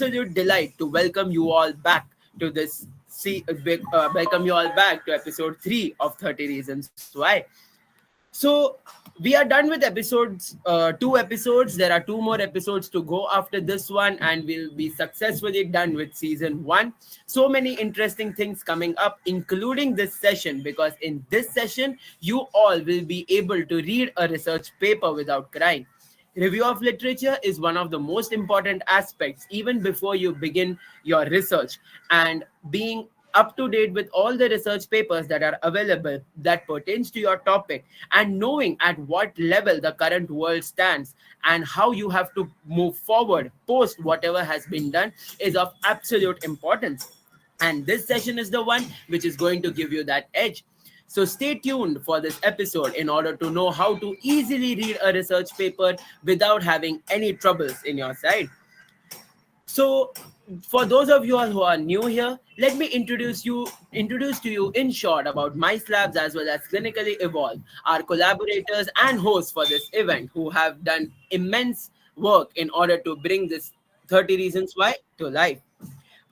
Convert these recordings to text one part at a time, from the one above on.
absolute delight to welcome you all back to this. Welcome you all back to episode 3 of 30 Reasons Why. So we are done with episodes, two episodes. There are two more episodes to go after this one, and we'll be successfully done with season 1. So many interesting things coming up, including this session, because in this session, you all will be able to read a research paper without crying. Review of literature is one of the most important aspects even before you begin your research, and being up to date with all the research papers that are available that pertains to your topic, and knowing at what level the current world stands and how you have to move forward post whatever has been done is of absolute importance. And this session is the one which is going to give you that edge. So stay tuned for this episode in order to know how to easily read a research paper without having any troubles in your side. So, for those of you all who are new here, let me introduce to you in short about M.I.C.E Labs as well as Clinically Evolve, our collaborators and hosts for this event, who have done immense work in order to bring this 30 Reasons Why to life.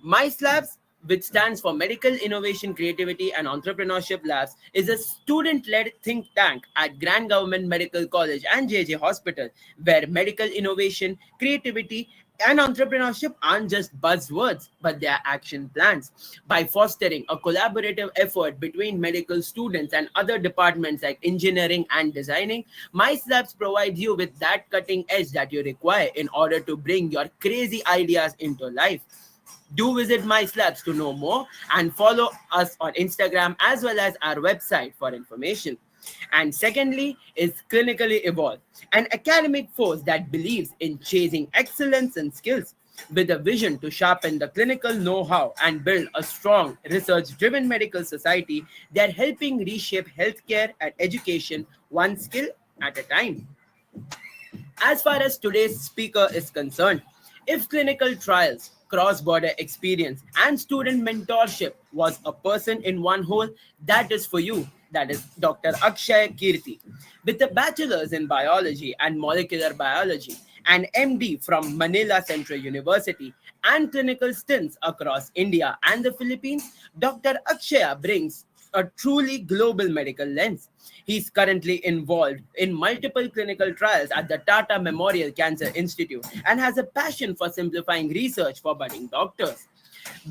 M.I.C.E Labs, which stands for Medical Innovation, Creativity and Entrepreneurship Labs, is a student-led think tank at Grand Government Medical College and JJ Hospital, where medical innovation, creativity, and entrepreneurship aren't just buzzwords, but they are action plans. By fostering a collaborative effort between medical students and other departments like engineering and designing, M.I.C.E Labs provides you with that cutting edge that you require in order to bring your crazy ideas into life. Do visit M.I.C.E Labs to know more, and follow us on Instagram as well as our website for information. And secondly is Clinically Evolve, an academic force that believes in chasing excellence and skills. With a vision to sharpen the clinical know-how and build a strong, research-driven medical society, they are helping reshape healthcare and education one skill at a time. As far as today's speaker is concerned, if clinical trials, cross border experience, and student mentorship was a person in one whole, that is for you. That is Dr. Akshaya Keerti. With a bachelor's in biology and molecular biology, an MD from Manila Central University, and clinical stints across India and the Philippines, Dr. Akshaya brings a truly global medical lens. He's currently involved in multiple clinical trials at the Tata Memorial Cancer Institute and has a passion for simplifying research for budding doctors.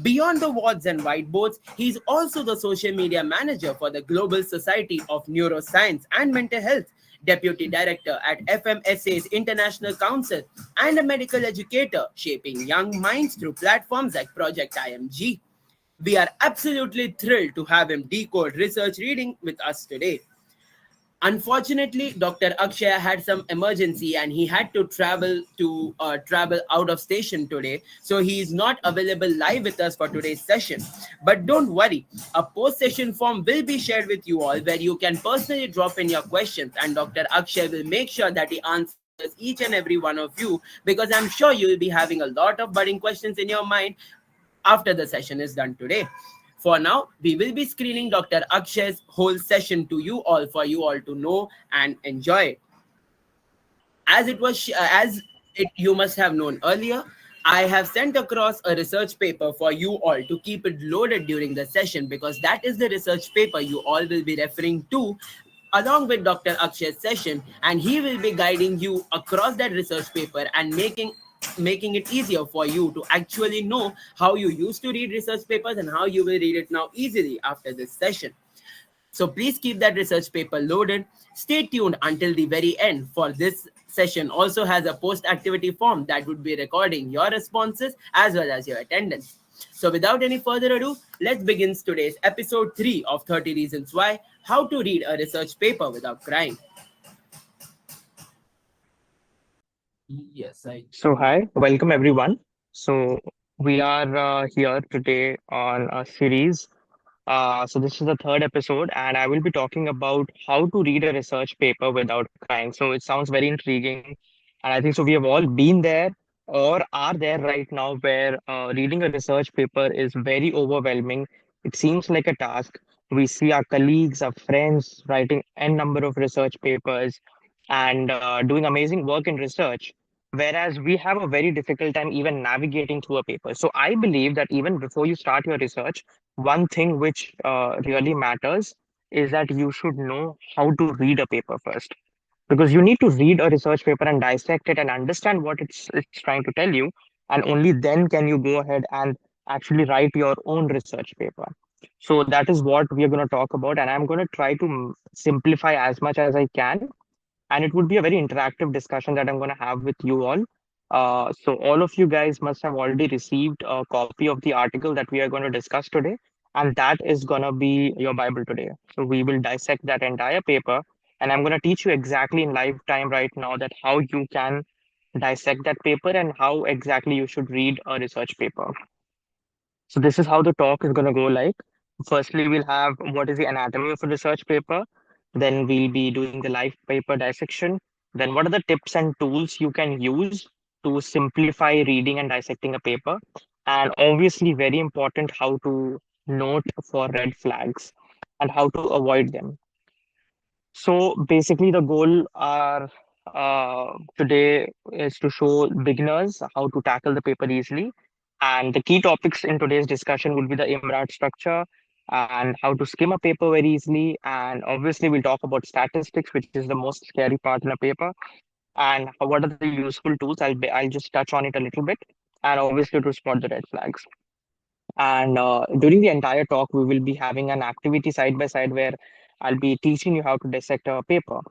Beyond the wards and whiteboards, he's also the social media manager for the Global Society of Neuroscience and Mental Health, deputy director at FMSA's International Council, and a medical educator shaping young minds through platforms like Project IMG. We are absolutely thrilled to have him decode research reading with us today. Unfortunately, Dr. Akshaya had some emergency and he had to travel out of station today, so he is not available live with us for today's session. But don't worry, a post-session form will be shared with you all where you can personally drop in your questions, and Dr. Akshaya will make sure that he answers each and every one of you, because I'm sure you will be having a lot of budding questions in your mind after the session is done today. For now, we will be screening Dr. Akshaya's whole session to you all for you all to know and enjoy it. As it you must have known earlier, I have sent across a research paper for you all to keep it loaded during the session, because that is the research paper you all will be referring to along with Dr. Akshaya's session, and he will be guiding you across that research paper and making it easier for you to actually know how you used to read research papers and how you will read it now easily after this session. So please keep that research paper loaded. Stay tuned until the very end, for this session also has a post-activity form that would be recording your responses as well as your attendance. So without any further ado, let's begin today's episode 3 of 30 Reasons Why, how to read a research paper without crying. Yes, I. So, hi, welcome everyone. So, we are here today on a series. So, this is the third episode, and I will be talking about how to read a research paper without crying. So, it sounds very intriguing, and I think so. We have all been there or are there right now where reading a research paper is very overwhelming. It seems like a task. We see our colleagues, our friends writing n number of research papers and doing amazing work in research. whereas we have a very difficult time even navigating through a paper. So I believe that even before you start your research, one thing which really matters is that you should know how to read a paper first, because you need to read a research paper and dissect it and understand what it's trying to tell you, and only then can you go ahead and actually write your own research paper. So that is what we are going to talk about, and I'm going to try to simplify as much as I can, and it would be a very interactive discussion that I'm going to have with you all. So all of you guys must have already received a copy of the article that we are going to discuss today, and that is going to be your Bible today. So we will dissect that entire paper, and I'm going to teach you exactly in live time right now that how you can dissect that paper and how exactly you should read a research paper. So this is how the talk is going to go like. Firstly, we'll have what is the anatomy of a research paper. Then we'll be doing the live paper dissection. Then what are the tips and tools you can use to simplify reading and dissecting a paper? And obviously, very important, how to note for red flags and how to avoid them. So basically, the goal are today is to show beginners how to tackle the paper easily. And the key topics in today's discussion will be the IMRaD structure and how to skim a paper very easily. And obviously, we'll talk about statistics, which is the most scary part in a paper. And what are the useful tools? I'll just touch on it a little bit. And obviously, to spot the red flags. And during the entire talk, we will be having an activity side by side where I'll be teaching you how to dissect a paper.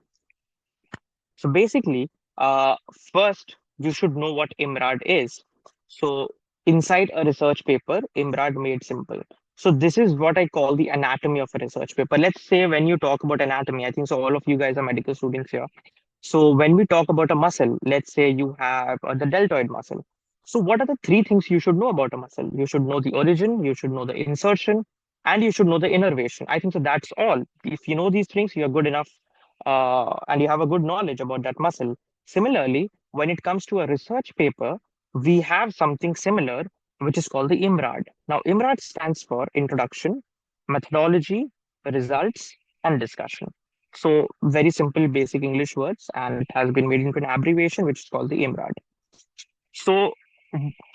So basically, uh, first, you should know what IMRAD is. So inside a research paper, IMRAD made simple. So this is what I call the anatomy of a research paper. Let's say when you talk about anatomy, I think so all of you guys are medical students here. So when we talk about a muscle, let's say you have the deltoid muscle. So what are the three things you should know about a muscle? You should know the origin, you should know the insertion, and you should know the innervation. I think so that's all. If you know these things, you're good enough, and you have a good knowledge about that muscle. Similarly, when it comes to a research paper, we have something similar, which is called the IMRAD. Now, IMRAD stands for Introduction, Methodology, Results, and Discussion. So very simple, basic English words, and it has been made into an abbreviation, which is called the IMRAD. So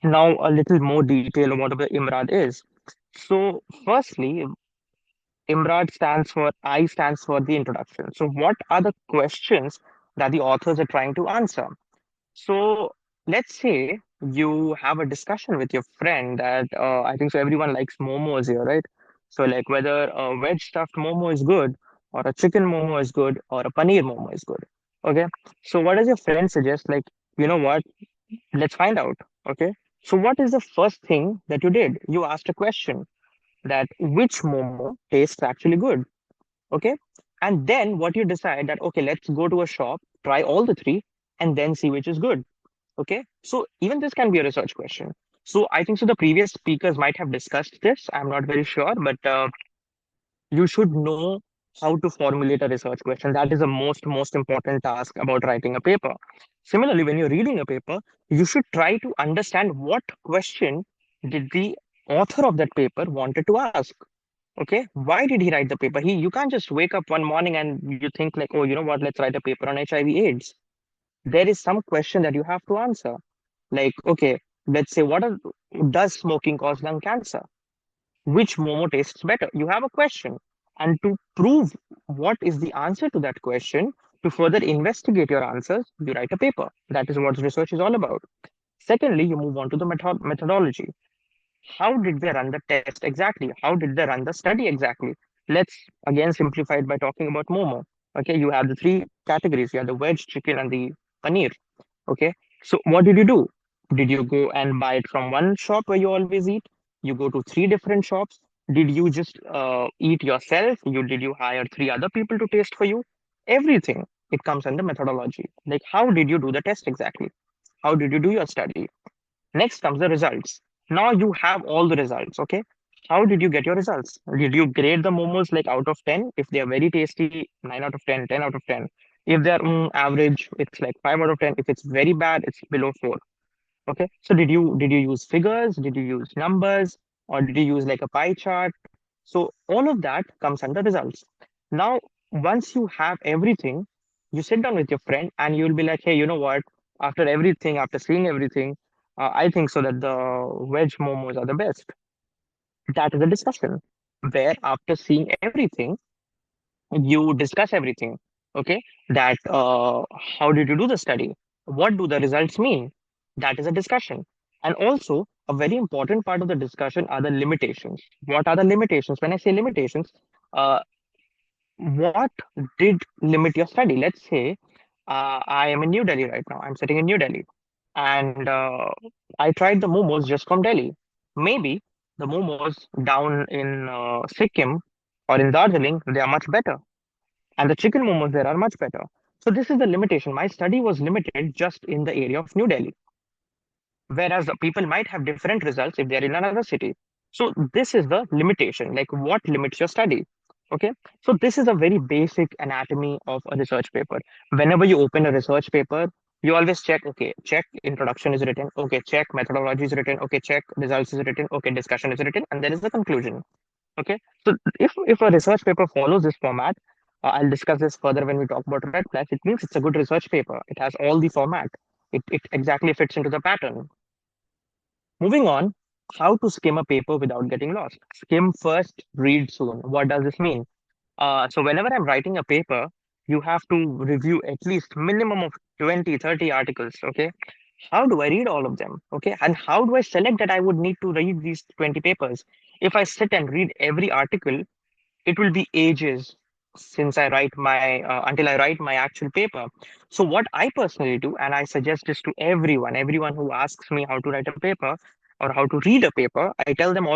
now a little more detail on what the IMRAD is. So firstly, IMRAD stands for I stands for the introduction. So what are the questions that the authors are trying to answer? So let's say you have a discussion with your friend that I think so everyone likes momos here, right? So like whether a veg stuffed momo is good or a chicken momo is good or a paneer momo is good. Okay. So what does your friend suggest? Like, you know what? Let's find out. Okay. So what is the first thing that you did? You asked a question that which momo tastes actually good. Okay. And then what you decide that, okay, let's go to a shop, try all the three, and then see which is good. Okay. So even this can be a research question. So I think so the previous speakers might have discussed this. I'm not very sure, but you should know how to formulate a research question. That is the most important task about writing a paper. Similarly, when you're reading a paper, you should try to understand what question did the author of that paper wanted to ask. Okay, why did he write the paper? You can't just wake up one morning and you think like, oh, you know what, let's write a paper on HIV/AIDS. There is some question that you have to answer. Like, okay, let's say does smoking cause lung cancer? Which momo tastes better? You have a question. And to prove what is the answer to that question, to further investigate your answers, you write a paper. That is what research is all about. Secondly, you move on to the methodology. How did they run the test exactly? How did they run the study exactly? Let's again simplify it by talking about momo. Okay, you have the three categories. You have the veg, chicken, and the paneer. Okay, so what did you do? Did you go and buy it from one shop where you always eat? You go to three different shops. Did you just eat yourself? Did you hire three other people to taste for you? Everything. It comes under methodology. Like how did you do the test exactly? How did you do your study? Next comes the results. Now you have all the results. Okay. How did you get your results? Did you grade the momos like out of 10? If they are very tasty, 9 out of 10, 10 out of 10. If they're average, it's like 5 out of 10. If it's very bad, it's below 4. Okay. So did you use figures? Did you use numbers? Or did you use like a pie chart? So all of that comes under results. Now, once you have everything, you sit down with your friend and you'll be like, hey, you know what? After everything, after seeing everything, I think so that the veg momos are the best. That is a discussion where after seeing everything, you discuss everything. Okay, that how did you do the study? What do the results mean? That is a discussion. And also, a very important part of the discussion are the limitations. What are the limitations? When I say limitations, uh, what did limit your study? Let's say I am in New Delhi right now. I'm sitting in New Delhi, and I tried the momos just from Delhi. Maybe the momos down in Sikkim or in Darjeeling, they are much better, and the chicken momos there are much better. So this is the limitation. My study was limited just in the area of New Delhi, whereas the people might have different results if they're in another city. So this is the limitation, like what limits your study. Okay, so this is a very basic anatomy of a research paper. Whenever you open a research paper, you always check, okay, check introduction is written, okay, check methodology is written, okay, check results is written, okay, discussion is written, and there is the conclusion. Okay, so if a research paper follows this format, I'll discuss this further when we talk about red flags. It means it's a good research paper. It has all the format. It exactly fits into the pattern. Moving on, how to skim a paper without getting lost. Skim first, read soon. What does this mean? So whenever I'm writing a paper, you have to review at least minimum of 20, 30 articles. Okay. How do I read all of them? Okay. And how do I select that I would need to read these 20 papers? If I sit and read every article, it will be ages since I write my until I write my actual paper. So what I personally do, and I suggest this to everyone who asks me how to write a paper or how to read a paper, I tell them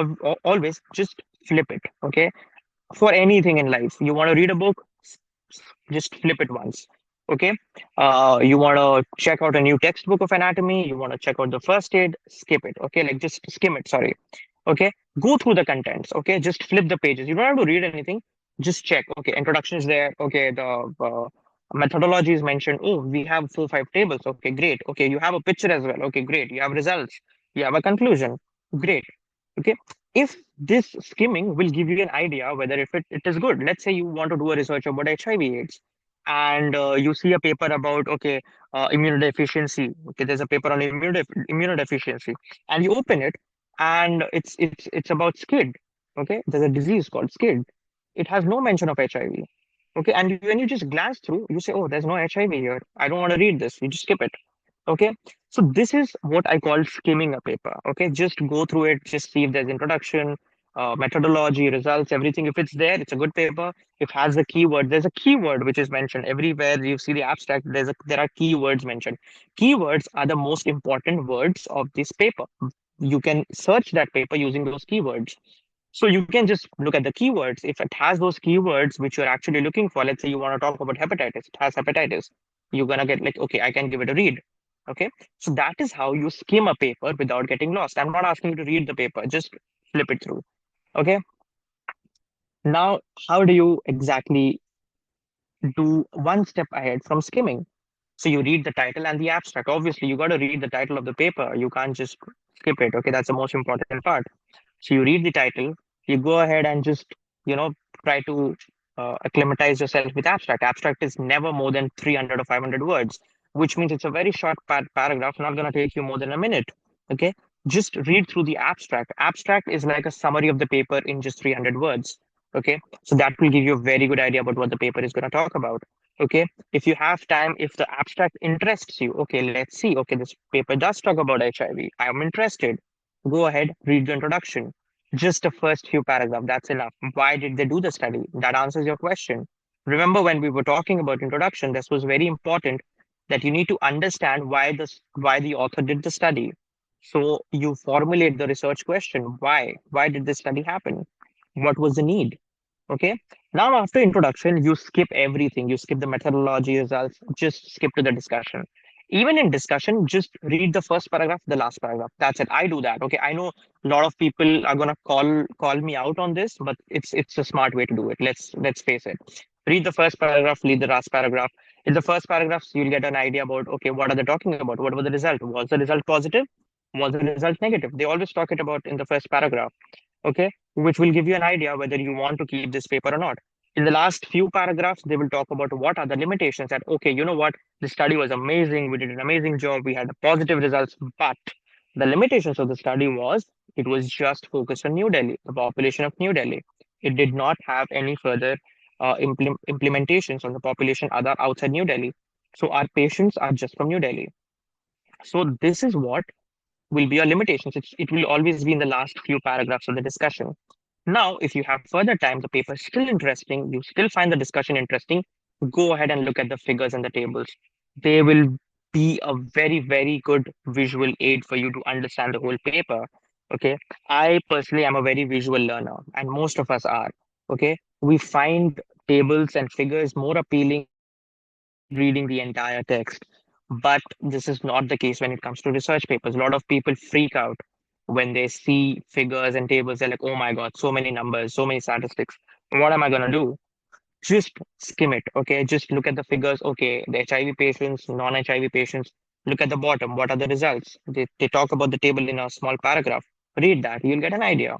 always just flip it. Okay, for anything in life, you want to read a book, just flip it once. Okay, you want to check out a new textbook of anatomy, you want to check out the first aid, skip it. Okay, like just skim it. Sorry. Okay, go through the contents. Okay, just flip the pages. You don't have to read anything. Just check. Okay, introduction is there. Okay, the methodology is mentioned. Oh, we have 4, 5 tables. Okay, great. Okay, you have a picture as well. Okay, great. You have results. You have a conclusion. Great. Okay, if this skimming will give you an idea whether if it is good. Let's say you want to do a research about HIV/AIDS, and you see a paper about, okay, immunodeficiency. Okay, there's a paper on immunodeficiency, and you open it, and it's about SCID. Okay, there's a disease called SCID. It has no mention of HIV. Okay, and when you just glance through, you say, oh, there's no HIV here. I don't want to read this. You just skip it. Okay, so this is what I call skimming a paper. Okay, just go through it, just see if there's introduction, methodology, results, everything. If it's there, it's a good paper. If it has a keyword, there's a keyword which is mentioned everywhere. You see the abstract. There are keywords mentioned. Keywords are the most important words of this paper. You can search that paper using those keywords. So you can just look at the keywords. If it has those keywords which you're actually looking for, let's say you want to talk about hepatitis, it has hepatitis. You're gonna get like, okay, I can give it a read. Okay. So that is how you skim a paper without getting lost. I'm not asking you to read the paper, just flip it through. Okay. Now, how do you exactly do one step ahead from skimming? So you read the title and the abstract. Obviously, you got to read the title of the paper. You can't just skip it. Okay, that's the most important part. So you read the title, you go ahead and just, you know, try to acclimatize yourself with abstract. Abstract is never more than 300 or 500 words, which means it's a very short paragraph, not going to take you more than a minute. Okay, just read through the abstract. Abstract is like a summary of the paper in just 300 words. Okay, so that will give you a very good idea about what the paper is going to talk about. Okay, if you have time, if the abstract interests you, okay, let's see. Okay, this paper does talk about HIV. I am interested. Go ahead, read the introduction. Just the first few paragraphs, that's enough. Why did they do the study? That answers your question. Remember when we were talking about introduction, this was very important that you need to understand why the author did the study. So you formulate the research question. Why? Why did this study happen? What was the need? Okay. Now, after introduction, you skip everything. You skip the methodology results, just skip to the discussion. Even in discussion, just read the first paragraph, the last paragraph. That's it. I do that. Okay. I know a lot of people are gonna call me out on this, but it's a smart way to do it. Let's face it. Read the first paragraph, read the last paragraph. In the first paragraphs, you'll get an idea about, okay, what are they talking about? What was the result? Was the result positive? Was the result negative? They always talk it about in the first paragraph. Okay, which will give you an idea whether you want to keep this paper or not. In the last few paragraphs, they will talk about what are the limitations that, okay, you know what, the study was amazing, we did an amazing job, we had positive results, but the limitations of the study was it was just focused on New Delhi, the population of New Delhi. It did not have any further implementations on the population other outside New Delhi. So our patients are just from New Delhi. So this is what will be your limitations. It will always be in the last few paragraphs of the discussion. Now, if you have further time, the paper is still interesting, you still find the discussion interesting, go ahead and look at the figures and the tables. They will be a very, very good visual aid for you to understand the whole paper. Okay. I personally am a very visual learner, and most of us are. Okay. We find tables and figures more appealing than reading the entire text. But this is not the case when it comes to research papers. A lot of people freak out when they see figures and tables. They're like, oh my God, so many numbers, so many statistics. What am I going to do? Just skim it. Okay. Just look at the figures. Okay. The HIV patients, non HIV patients. Look at the bottom. What are the results? They talk about the table in a small paragraph. Read that. You'll get an idea.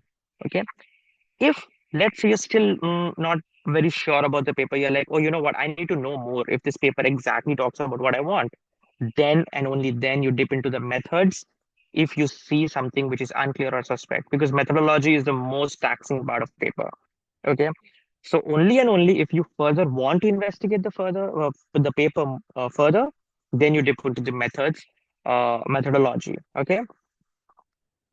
Okay. If let's say you're still not very sure about the paper, you're like, oh, you know what? I need to know more if this paper exactly talks about what I want. Then and only then you dip into the methods if you see something which is unclear or suspect, because methodology is the most taxing part of paper. Okay. So only and only if you further want to investigate the paper further, then you dip into the methodology. Okay.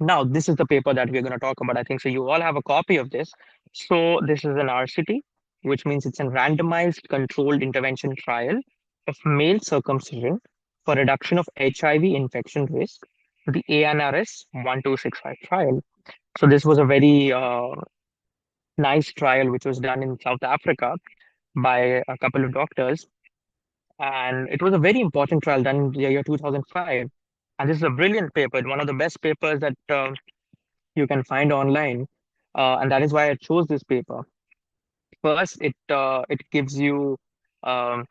Now, this is the paper that we're going to talk about. I think so. You all have a copy of this. So, this is an RCT, which means it's a randomized controlled intervention trial of male circumcision for reduction of HIV infection risk, the ANRS 1265 trial. So, this was a very nice trial which was done in South Africa by a couple of doctors. And it was a very important trial done in the year 2005. And this is a brilliant paper, one of the best papers that you can find online, and that is why I chose this paper. First, it gives you um,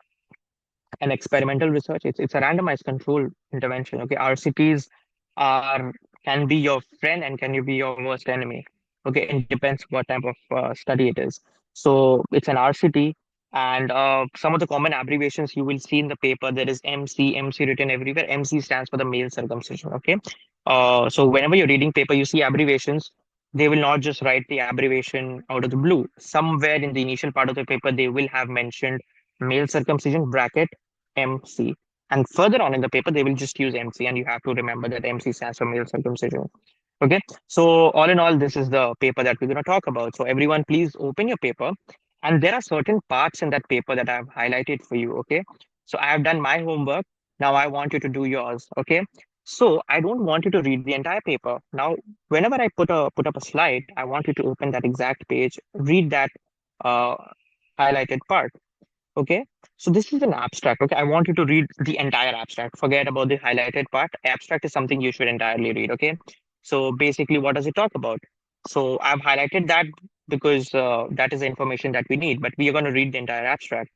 an experimental research. It's a randomized control intervention. Okay, RCTs are can be your friend and can you be your worst enemy. Okay, it depends what type of study it is. So it's an RCT, and some of the common abbreviations you will see in the paper. There is MC written everywhere. MC stands for the male circumcision. Okay, so whenever you're reading paper, you see abbreviations. They will not just write the abbreviation out of the blue. Somewhere in the initial part of the paper, they will have mentioned male circumcision bracket MC. And further on in the paper, they will just use MC, and you have to remember that MC stands for male circumcision. Okay, so all in all, this is the paper that we're going to talk about. So everyone, please open your paper, and there are certain parts in that paper that I've highlighted for you. Okay, so I have done my homework. Now I want you to do yours. Okay, so I don't want you to read the entire paper. Now, whenever I put up a slide, I want you to open that exact page, read that uh, highlighted part. Okay, so this is an abstract. Okay, I want you to read the entire abstract. Forget about the highlighted part. Abstract is something you should entirely read. Okay, so basically, what does it talk about? So I've highlighted that because that is the information that we need, but we are going to read the entire abstract.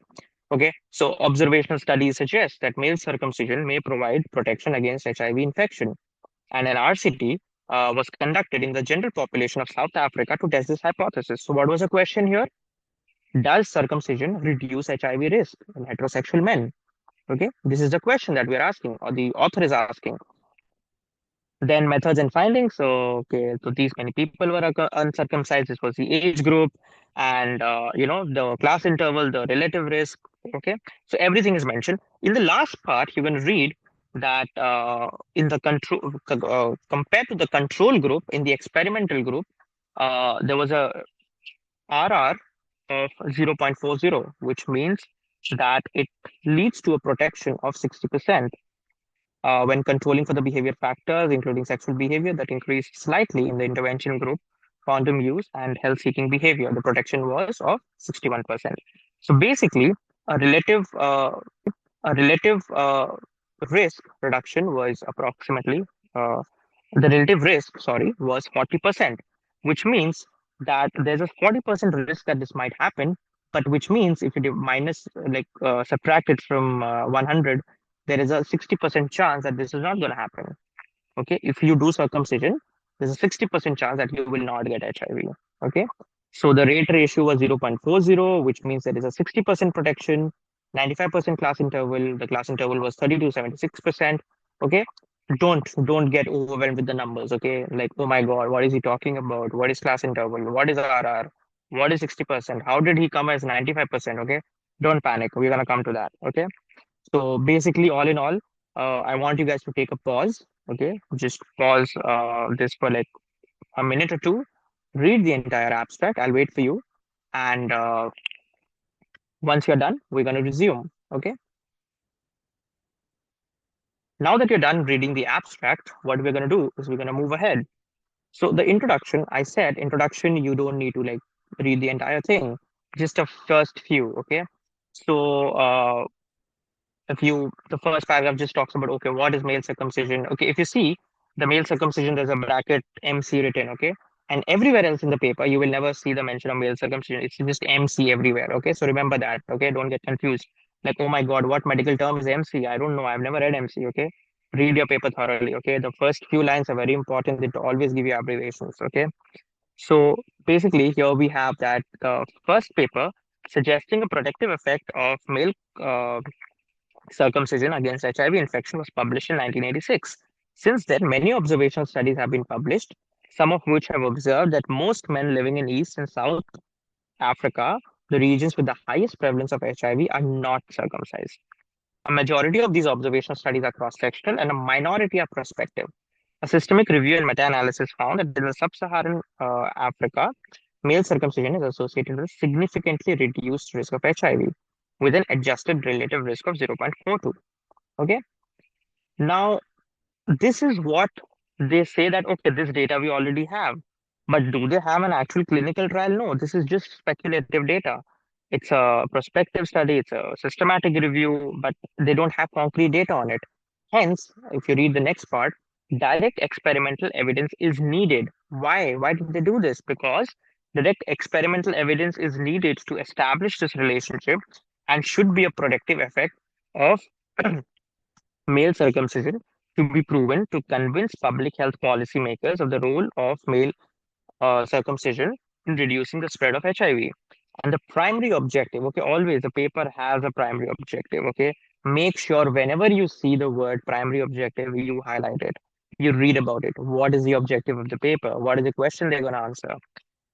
Okay, so observational studies suggest that male circumcision may provide protection against HIV infection, and an RCT was conducted in the general population of South Africa to test this hypothesis. So, what was the question here? Does circumcision reduce HIV risk in heterosexual men? Okay, this is the question that we're asking, or the author is asking. Then methods and findings. So, okay, so these many people were uncircumcised. This was the age group, and the class interval, the relative risk. Okay, so everything is mentioned. In the last part, you can read that in the control compared to the control group in the experimental group, there was a RR of 0.40, which means that it leads to a protection of 60% when controlling for the behavior factors, including sexual behavior, that increased slightly in the intervention group, condom use, and health seeking behavior. The protection was of 61%. So basically, a relative a relative risk reduction was approximately uh, the relative risk, sorry, was 40%, which means that there's a 40% risk that this might happen, but which means if you minus, subtract it from 100, there is a 60% chance that this is not going to happen. Okay, if you do circumcision, there's a 60% chance that you will not get HIV. Okay, So the rate ratio was 0.40, which means there is a 60% protection, 95% class interval. The class interval was 30 to 76%. Okay. Don't get overwhelmed with the numbers. Okay. Like, oh my God, what is he talking about? What is class interval? What is RR? What is 60%? How did he come as 95%? Okay. Don't panic. We're gonna come to that. Okay. So basically, all in all, I want you guys to take a pause. Okay. Just pause this for like a minute or two, read the entire abstract. I'll wait for you. And once you're done, we're going to resume. Okay. Now that you're done reading the abstract, what we're going to do is we're going to move ahead. So the introduction, I said, introduction, you don't need to like read the entire thing, just a first few. Okay. So if you the first paragraph just talks about, okay, what is male circumcision? Okay, if you see the male circumcision, there's a bracket MC written. Okay, and everywhere else in the paper you will never see the mention of male circumcision. It's just MC everywhere. Okay, so remember that. Okay, don't get confused, like, oh my God, what medical term is MC? I don't know, I've never read MC. Okay, read your paper thoroughly. Okay, the first few lines are very important. They always give you abbreviations. Okay, so basically here we have that the first paper suggesting a protective effect of male uh, circumcision against HIV infection was published in 1986. Since then, many observational studies have been published, some of which have observed that most men living in East and South Africa, the regions with the highest prevalence of HIV, are not circumcised. A majority of these observational studies are cross-sectional and a minority are prospective. A systemic review and meta-analysis found that in the sub-Saharan Africa, male circumcision is associated with significantly reduced risk of HIV, with an adjusted relative risk of 0.42. Okay. Now, this is what they say that, okay, this data we already have. But do they have an actual clinical trial? No, this is just speculative data. It's a prospective study, it's a systematic review, but they don't have concrete data on it. Hence, if you read the next part, direct experimental evidence is needed. Why? Why did they do this? Because direct experimental evidence is needed to establish this relationship and should be a protective effect of male circumcision to be proven to convince public health policymakers of the role of male circumcision in reducing the spread of HIV. And the primary objective, okay, always the paper has a primary objective, okay? Make sure whenever you see the word primary objective, you highlight it. You read about it. What is the objective of the paper? What is the question they're going to answer?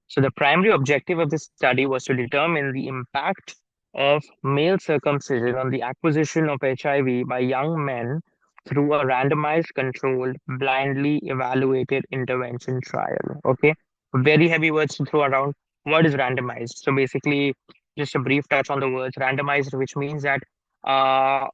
So the primary objective of this study was to determine the impact of male circumcision on the acquisition of HIV by young men through a randomized, controlled, blindly evaluated intervention trial. Okay, very heavy words to throw around. What is randomized? So basically, just a brief touch on the words randomized, which means that uh,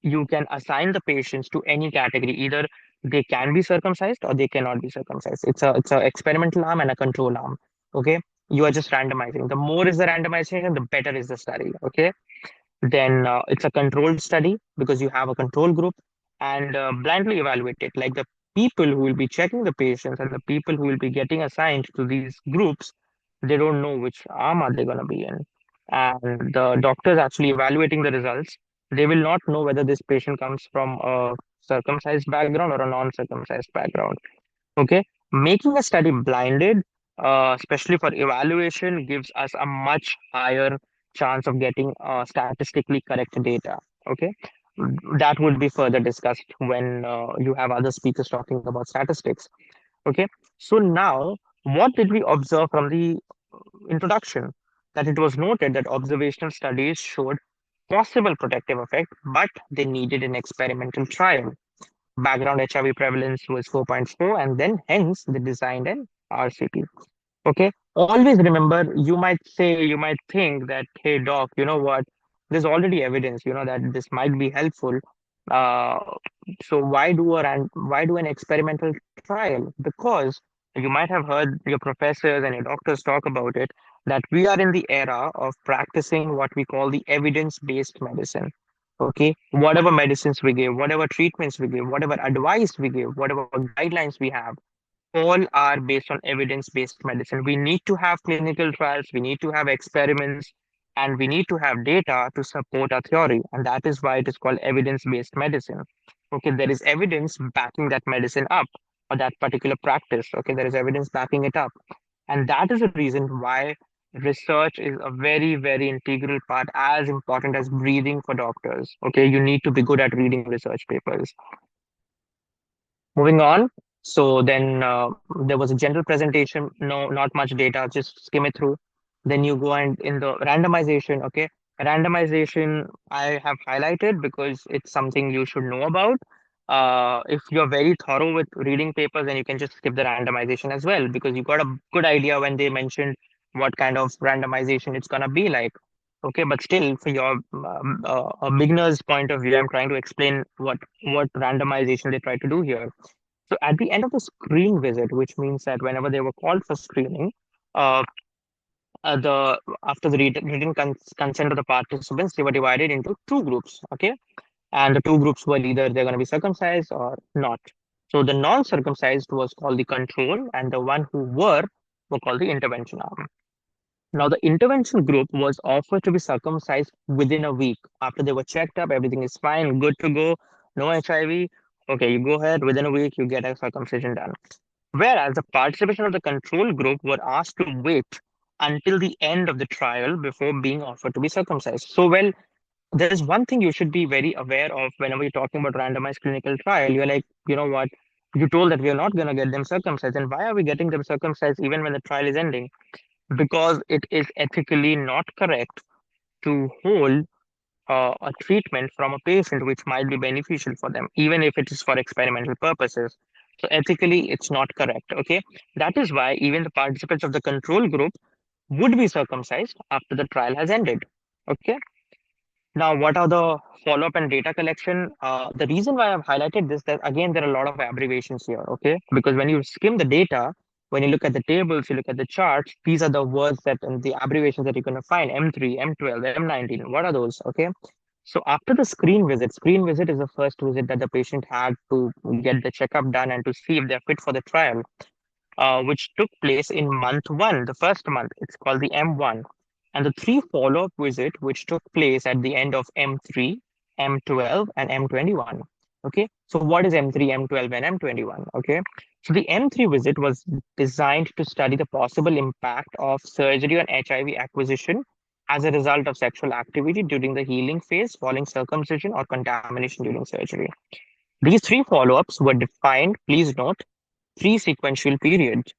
you can assign the patients to any category. Either they can be circumcised or they cannot be circumcised. It's a experimental arm and a control arm. Okay, you are just randomizing. The more is the randomization, the better is the study. Okay, then it's a controlled study because you have a control group and blindly evaluate it. Like the people who will be checking the patients and the people who will be getting assigned to these groups, they don't know which arm are they going to be in. And the doctors actually evaluating the results, they will not know whether this patient comes from a circumcised background or a non-circumcised background. Okay, making a study blinded, especially for evaluation, gives us a much higher chance of getting statistically correct data. Okay, that would be further discussed when you have other speakers talking about statistics. Okay, so now what did we observe from the introduction? That it was noted that observational studies showed possible protective effect, but they needed an experimental trial. Background HIV prevalence was 4.4, and then hence they designed an RCT. Okay. Always remember, you might think that, hey, doc, you know what? There's already evidence, that this might be helpful. Uh, so why do an experimental trial? Because you might have heard your professors and your doctors talk about it, that we are in the era of practicing what we call the evidence-based medicine. Okay. Whatever medicines we give, whatever treatments we give, whatever advice we give, whatever guidelines we have, all are based on evidence-based medicine. We need to have clinical trials, we need to have experiments, and we need to have data to support our theory. And that is why it is called evidence-based medicine. Okay, there is evidence backing that medicine up or that particular practice. Okay, there is evidence backing it up. And that is the reason why research is a very, very integral part, as important as breathing for doctors. Okay, you need to be good at reading research papers. Moving on. So then there was a general presentation, no, not much data, just skim it through. Then you go and in the randomization, okay. Randomization I have highlighted because it's something you should know about. If you're very thorough with reading papers, then you can just skip the randomization as well because you got a good idea when they mentioned what kind of randomization it's gonna be like. Okay, but still, for your a beginner's point of view, I'm trying to explain what randomization they try to do here. So at the end of the screen visit, which means that whenever they were called for screening, uh, the after the written consent of the participants, they were divided into two groups. Okay, and the two groups were either they're going to be circumcised or not. So the non-circumcised was called the control, and the one who were called the intervention arm. Now, the intervention group was offered to be circumcised within a week after they were checked up. Everything is fine, good to go, no HIV. Okay, you go ahead within a week, you get a circumcision done. Whereas the participation of the control group were asked to wait until the end of the trial before being offered to be circumcised. So, well, there's one thing you should be very aware of whenever you're talking about randomized clinical trial. You're like, you know what? You told that we are not going to get them circumcised. And why are we getting them circumcised even when the trial is ending? Because it is ethically not correct to hold a treatment from a patient which might be beneficial for them, even if it is for experimental purposes. So ethically, it's not correct. Okay, that is why even the participants of the control group would be circumcised after the trial has ended. Okay. Now, what are the follow-up and data collection? The reason why I've highlighted this, that again, there are a lot of abbreviations here, okay? Because when you skim the data, when you look at the tables, you look at the charts, these are the words that and the abbreviations that you're going to find, M3, M12, M19. What are those, okay? So after the screen visit is the first visit that the patient had to get the checkup done and to see if they're fit for the trial, which took place in month one, the first month. It's called the M1. And the three follow-up visit, which took place at the end of M3, M12, and M21. Okay, so what is M3, M12, and M21? Okay, so the M3 visit was designed to study the possible impact of surgery on HIV acquisition as a result of sexual activity during the healing phase following circumcision or contamination during surgery. These three follow-ups were defined, please note, three sequential periods: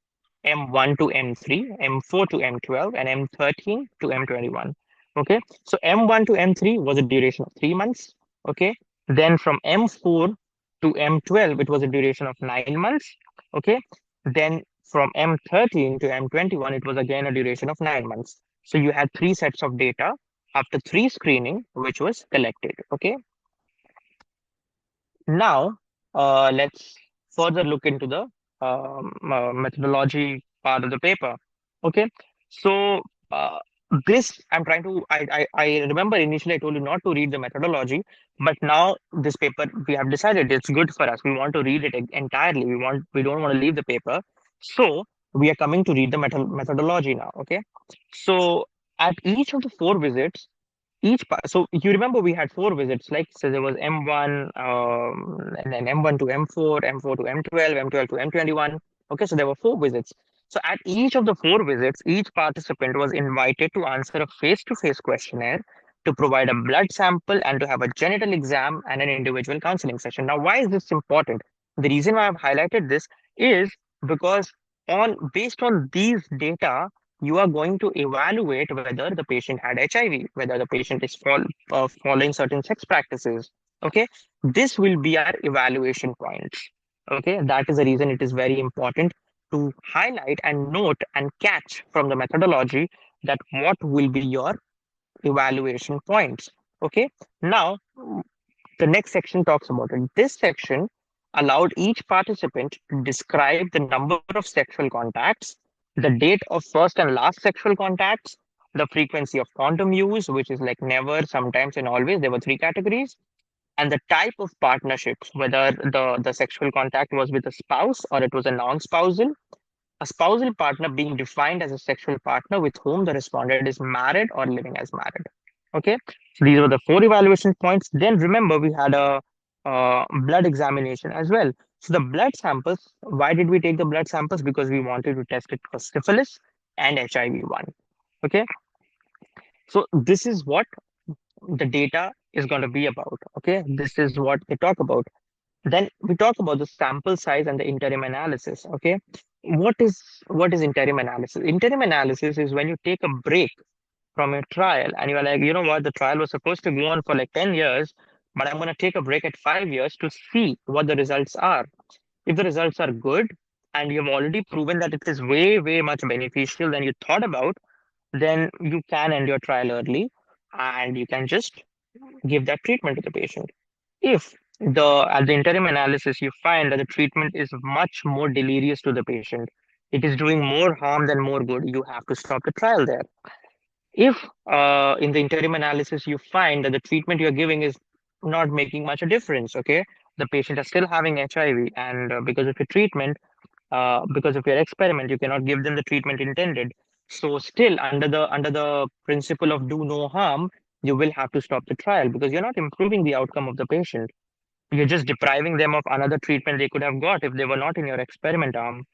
M1 to M3, M4 to M12, and M13 to M21. Okay, so M1 to M3 was a duration of 3 months. Okay, then from M4 to M12, it was a duration of 9 months. Okay, then from M13 to M21, it was again a duration of 9 months. So you had three sets of data after three screening, which was collected. Okay, now, let's further look into the methodology part of the paper. Okay, so this I'm trying to. I remember initially I told you not to read the methodology, but now this paper we have decided it's good for us. We want to read it entirely. We don't want to leave the paper, so we are coming to read the methodology now. Okay, so at each of the four visits so you remember we had four visits, like so there was M1, and then M1 to M4, M4 to M12, M12 to M21. Okay, so there were four visits. So at each of the four visits, each participant was invited to answer a face-to-face questionnaire, to provide a blood sample, and to have a genital exam and an individual counseling session. Now, why is this important? The reason why I've highlighted this is because on based on these data, you are going to evaluate whether the patient had HIV, whether the patient is following certain sex practices. Okay, this will be our evaluation points. Okay, that is the reason it is very important to highlight and note and catch from the methodology that what will be your evaluation points. Okay, now the next section talks about it. This section allowed each participant to describe the number of sexual contacts, the date of first and last sexual contacts, the frequency of condom use, which is like never, sometimes, and always. There were three categories, and the type of partnerships, whether the sexual contact was with a spouse or it was a non-spousal. A spousal partner being defined as a sexual partner with whom the respondent is married or living as married. Okay, so these were the four evaluation points. Then remember we had a blood examination as well. So the blood samples, why did we take the blood samples? Because we wanted to test it for syphilis and HIV one. Okay, so this is what the data is going to be about. Okay, this is what they talk about. Then we talk about the sample size and the interim analysis. Okay, what is interim analysis? Interim analysis is when you take a break from your trial and you are like, you know what, the trial was supposed to go on for like 10 years, but I'm going to take a break at 5 years to see what the results are. If the results are good and you've already proven that it is way, way much beneficial than you thought about, then you can end your trial early and you can just give that treatment to the patient. If at the interim analysis you find that the treatment is much more deleterious to the patient, it is doing more harm than more good, you have to stop the trial there. If in the interim analysis you find that the treatment you're giving is not making much a difference, okay, the patient is still having HIV, and because of your treatment, because of your experiment, you cannot give them the treatment intended. So still under the principle of do no harm, you will have to stop the trial because you're not improving the outcome of the patient. You're just depriving them of another treatment they could have got if they were not in your experiment arm.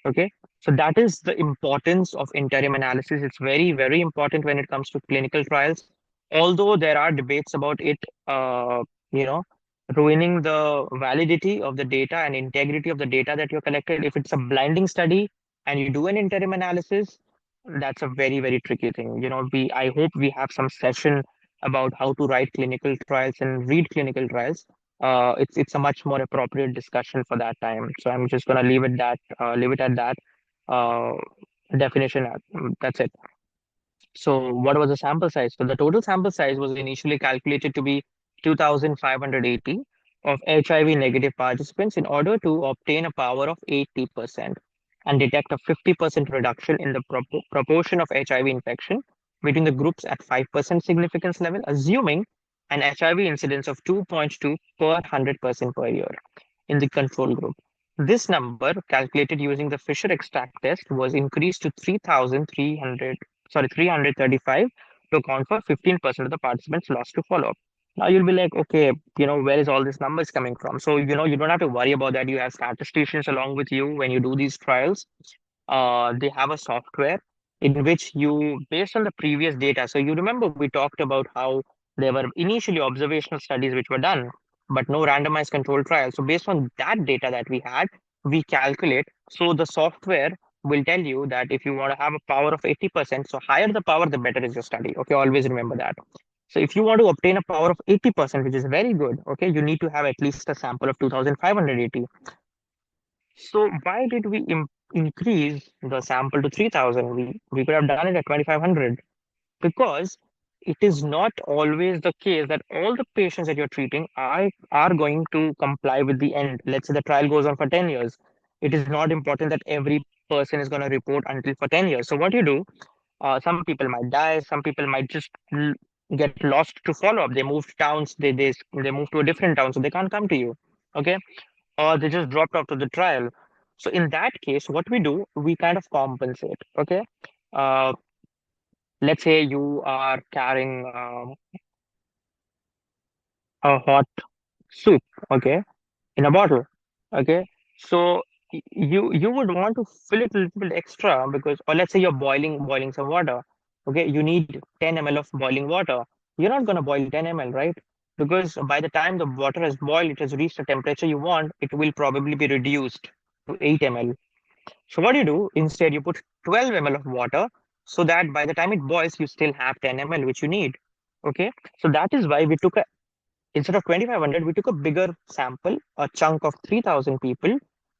Okay, so that is the importance of interim analysis. It's very, very important when it comes to clinical trials. Although there are debates about it, you know, ruining the validity of the data and integrity of the data that you collected. If it's a blinding study and you do an interim analysis, that's a very, very tricky thing. I hope we have some session about how to write clinical trials and read clinical trials. It's a much more appropriate discussion for that time. So I'm just gonna leave it at that uh, definition. That's it. So what was the sample size? So the total sample size was initially calculated to be 2,580 of HIV negative participants in order to obtain a power of 80% and detect a 50% reduction in the proportion of HIV infection between the groups at 5% significance level, assuming an HIV incidence of 2.2 per 100% per year in the control group. This number, calculated using the Fisher extract test, was increased to 335 to account for 15% of the participants lost to follow-up. Now you'll be like, okay, where is all this numbers coming from? So, you don't have to worry about that. You have statisticians along with you when you do these trials. They have a software in which you, based on the previous data, so you remember we talked about how there were initially observational studies which were done, but no randomized control trial. So based on that data that we had, we calculate. So the software will tell you that if you want to have a power of 80%, so higher the power, the better is your study. Okay, always remember that. So if you want to obtain a power of 80%, which is very good, okay, you need to have at least a sample of 2,580. So why did we increase the sample to 3,000? We could have done it at 2,500 because it is not always the case that all the patients that you're treating are going to comply with the end. Let's say the trial goes on for 10 years. It is not important that every person is going to report until for 10 years. So what you do, some people might die, some people might just get lost to follow up. They moved towns, they moved to a different town, so they can't come to you. Okay, or they just dropped off to the trial. So in that case, what we do, we kind of compensate. Okay, uh, let's say you are carrying a hot soup, okay, in a bottle, okay. So you would want to fill it a little bit extra because, or let's say you're boiling some water, okay. You need 10 ml of boiling water. You're not gonna boil 10 ml, right? Because by the time the water has boiled, it has reached the temperature you want, it will probably be reduced to 8 ml. So what do you do? Instead, you put 12 ml of water so that by the time it boils, you still have 10 ml, which you need. Okay. So that is why we took instead of 2,500, we took a bigger sample, a chunk of 3,000 people,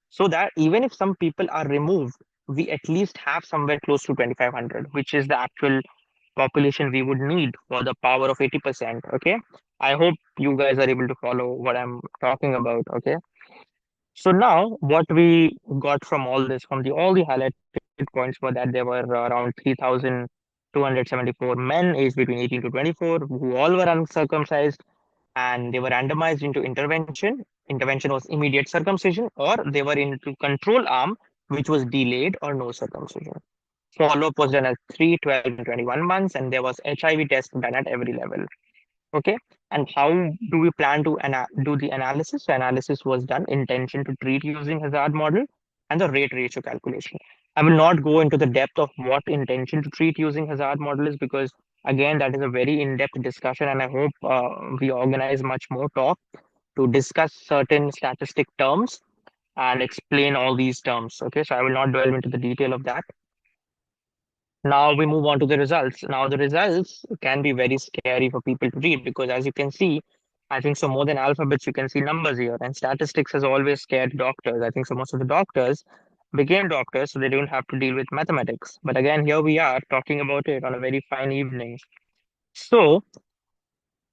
so that even if some people are removed, we at least have somewhere close to 2,500, which is the actual population we would need for the power of 80%. Okay. I hope you guys are able to follow what I'm talking about. Okay. So now what we got from all this, from all the highlighted points were that there were around 3,274 men aged between 18 to 24 who all were uncircumcised and they were randomized into intervention. Intervention was immediate circumcision, or they were into control arm, which was delayed or no circumcision. Follow-up was done at 3, 12, and 21 months, and there was HIV test done at every level. Okay. And how do we plan to do the analysis? The analysis was done intention to treat using hazard model and the rate ratio calculation. I will not go into the depth of what intention to treat using hazard model is because again that is a very in-depth discussion, and I hope we organize much more talk to discuss certain statistic terms and explain all these terms. Okay, so I will not delve into the detail of that. Now we move on to the results. Now the results can be very scary for people to read because as you can see, I think so more than alphabets, you can see numbers here. And statistics has always scared doctors. I think so most of the doctors became doctors so they don't have to deal with mathematics. But again, here we are talking about it on a very fine evening. So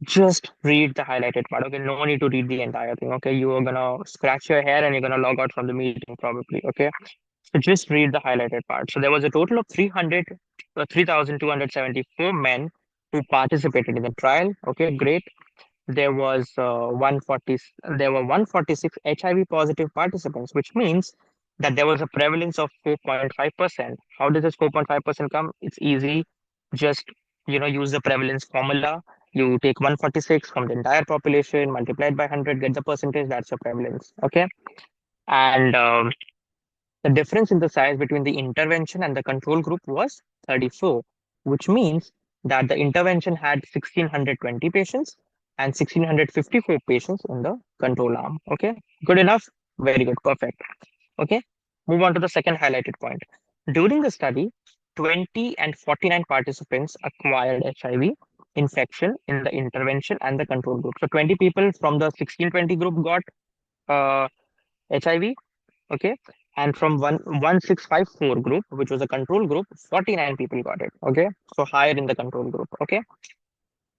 just read the highlighted part. Okay, no need to read the entire thing. Okay, you are gonna scratch your hair and you're gonna log out from the meeting probably. Okay, so just read the highlighted part. So there was a total of 3,274 men who participated in the trial. Okay, great. There was 140, there were 146 HIV positive participants, which means that there was a prevalence of 4.5%. How does this 4.5% come? It's easy. Just use the prevalence formula. You take 146 from the entire population, multiplied by 100, get the percentage. That's your prevalence. Okay, and the difference in the size between the intervention and the control group was 34, which means that the intervention had 1,620 patients and 1,654 patients in the control arm. Okay, good enough? Very good, perfect. Okay, move on to the second highlighted point. During the study, 20 and 49 participants acquired HIV infection in the intervention and the control group. So 20 people from the 1620 group got HIV. Okay, and from 1654 group, which was a control group, 49 people got it. Okay, so higher in the control group. Okay,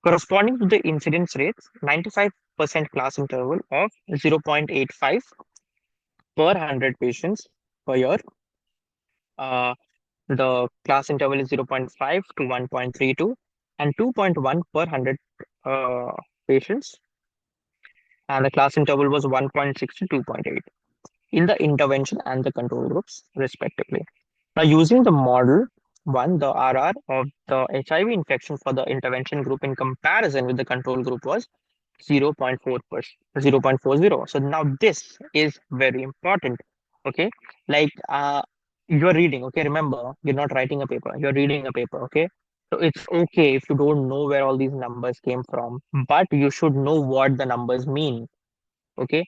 corresponding to the incidence rates, 95% class interval of 0.85 per 100 patients per year. The class interval is 0.5 to 1.32 and 2.1 per 100 uh, patients, and the class interval was 1.6 to 2.8 in the intervention and the control groups, respectively. Now, using the model one, the RR of the HIV infection for the intervention group in comparison with the control group was 0.4%, 0.40. So now this is very important. Okay, like you're reading. Okay, remember you're not writing a paper, you're reading a paper. Okay, so it's okay if you don't know where all these numbers came from, but you should know what the numbers mean. Okay,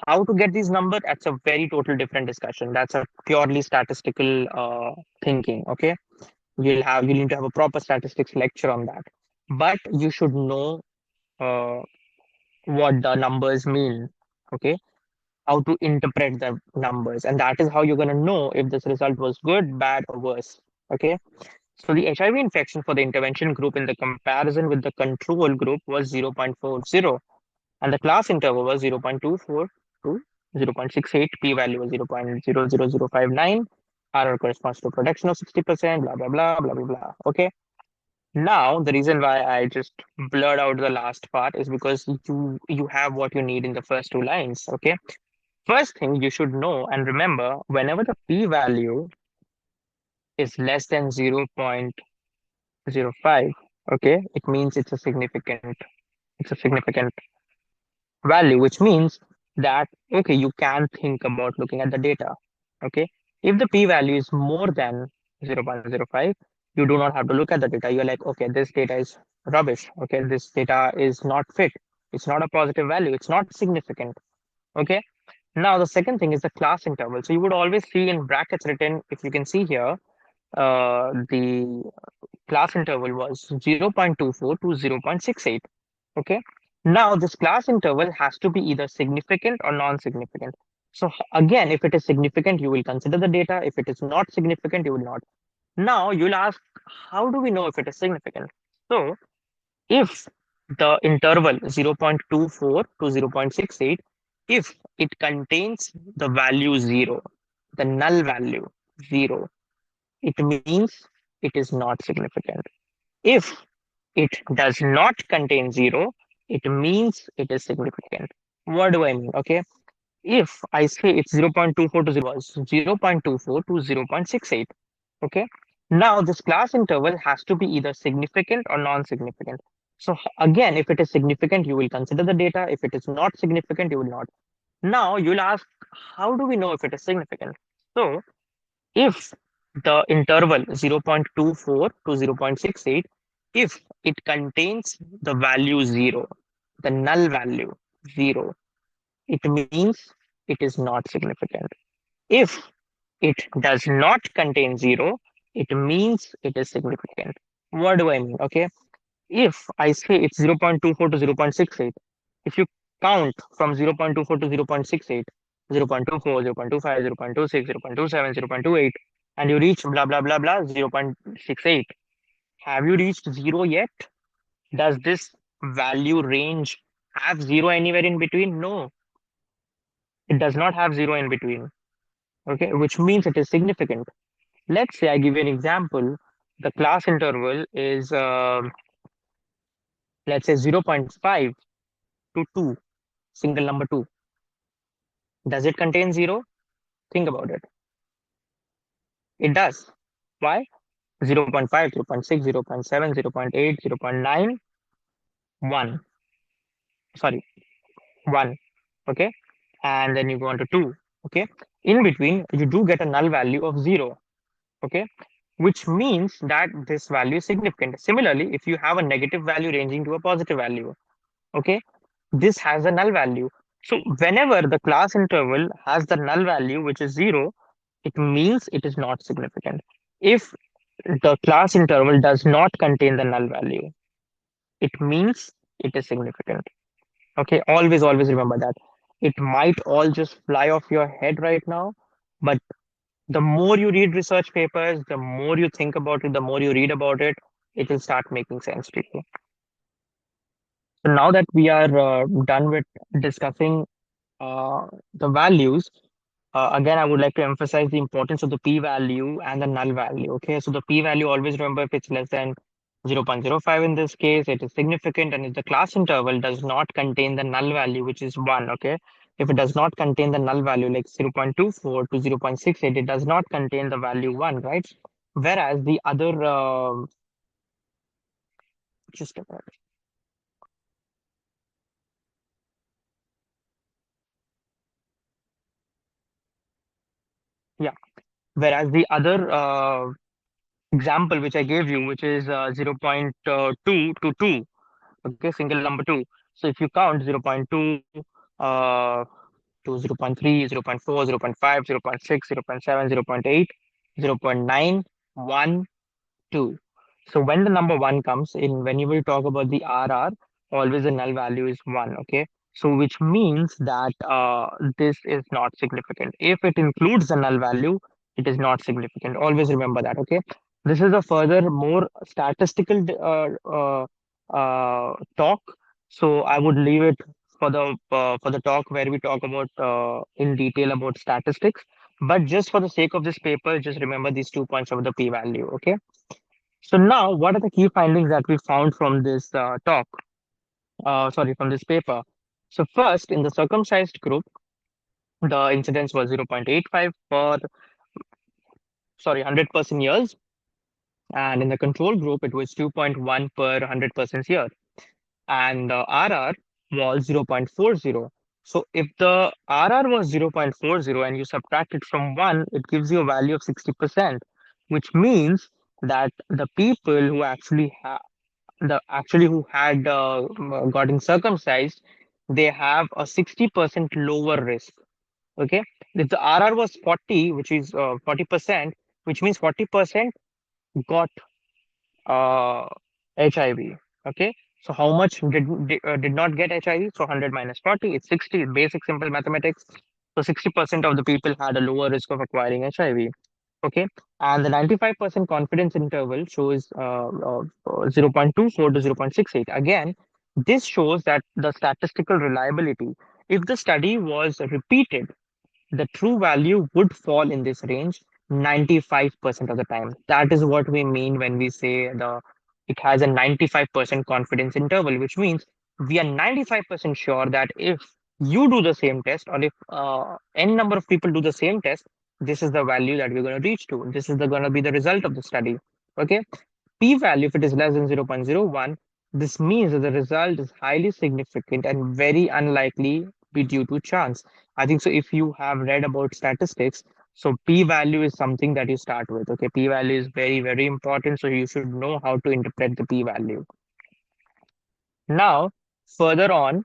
how to get these numbers? That's a very total different discussion. That's a purely statistical thinking. Okay, you need to have a proper statistics lecture on that. But you should know uh, what the numbers mean. Okay, how to interpret the numbers, and that is how you're gonna know if this result was good, bad, or worse. Okay, so the HIV infection for the intervention group in the comparison with the control group was 0.40, and the class interval was 0.24 to 0.68, p-value was 0.00059, RR corresponds to protection of 60%, blah, blah, blah, blah, blah, blah. Okay. Now, the reason why I just blurred out the last part is because you have what you need in the first two lines. Okay. First thing you should know and remember, whenever the p-value is less than 0.05, okay, it means it's a significant value, which means that, okay, you can think about looking at the data. Okay. If the p-value is more than 0.05, you do not have to look at the data. You're like, okay, this data is rubbish. Okay, this data is not fit. It's not a positive value. It's not significant. Okay. Now, the second thing is the class interval. So you would always see in brackets written, if you can see here, the class interval was 0.24 to 0.68. Okay. Now this class interval has to be either significant or non-significant. So again, if it is significant, you will consider the data. If it is not significant, you will not. Now you'll ask, how do we know if it is significant? So if the interval 0.24 to 0.68, if it contains the value 0, the null value 0, it means it is not significant. If it does not contain 0, it means it is significant. What do I mean? Okay. If I say it's 0.24 to 0 was 0.24 to 0.68. Okay. Now this class interval has to be either significant or non-significant. So again, if it is significant, you will consider the data. If it is not significant, you will not. Now you'll ask, how do we know if it is significant? So if the interval 0.24 to 0.68, if it contains the value 0, the null value 0, it means it is not significant. If it does not contain 0, it means it is significant. What do I mean? Okay. If I say it's 0.24 to 0.68, if you count from 0.24 to 0.68, 0.24, 0.25, 0.26, 0.27, 0.28, and you reach blah blah blah blah 0.68, have you reached 0 yet? Does this value range have 0 anywhere in between? No, it does not have 0 in between. Okay, which means it is significant. Let's say I give you an example. The class interval is, let's say, 0.5 to 2, single number 2. Does it contain 0? Think about it. It does. Why? 0.5, 0.6, 0.7, 0.8, 0.9, 1. Sorry, 1. Okay. And then you go on to 2. Okay. In between, you do get a null value of 0. Okay. Which means that this value is significant. Similarly, if you have a negative value ranging to a positive value, okay, this has a null value. So whenever the class interval has the null value, which is 0, it means it is not significant. If the class interval does not contain the null value, it means it is significant. Okay, always remember that. It might all just fly off your head right now, but the more you read research papers, the more you think about it, the more you read about it, it will start making sense to you. So now that we are done with discussing the values, again, I would like to emphasize the importance of the p-value and the null value. Okay, so the p-value, always remember, if it's less than 0.05 in this case, it is significant. And if the class interval does not contain the null value, which is 1, okay, if it does not contain the null value like 0.24 to 0.68, it does not contain the value 1, right? Whereas the other, just a minute. Yeah, whereas the other example which I gave you, which is 0.2 to 2, okay, single number 2. So if you count 0.2 uh, to 0.3, 0.4, 0.5, 0.6, 0.7, 0.8, 0.9, 1, 2. So when the number 1 comes in, when you will talk about the RR, always the null value is 1, okay? So which means that this is not significant. If it includes the null value, it is not significant. Always remember that, okay? This is a further more statistical talk. So I would leave it for the talk where we talk about in detail about statistics. But just for the sake of this paper, just remember these 2 points of the p-value, okay? So now, what are the key findings that we found from this talk? Sorry, from this paper. So first, in the circumcised group, the incidence was 0.85 per, sorry, 100% years. And in the control group, it was 2.1 per 100% year. And the RR was 0.40. So if the RR was 0.40 and you subtract it from 1, it gives you a value of 60%, which means that the people who actually who had gotten circumcised, they have a 60% lower risk. Okay, if the RR was 40, which is 40%, which means 40% got uh, HIV. Okay, so how much did not get HIV? So 100 minus 40, it's 60. Basic simple mathematics. So 60% of the people had a lower risk of acquiring HIV. Okay, and the 95% confidence interval shows 0.24 to 0.68. Again, this shows that the statistical reliability, if the study was repeated, the true value would fall in this range 95% of the time. That is what we mean when we say it has a 95% confidence interval, which means we are 95% sure that if you do the same test, or if n number of people do the same test, this is the value that we're going to reach to. This is going to be the result of the study. Okay. P-value, if it is less than 0.01, this means that the result is highly significant and very unlikely be due to chance. I think so. If you have read about statistics, So p-value is something that you start with. Okay, p-value is very, very important. So you should know how to interpret the p-value. Now, further on,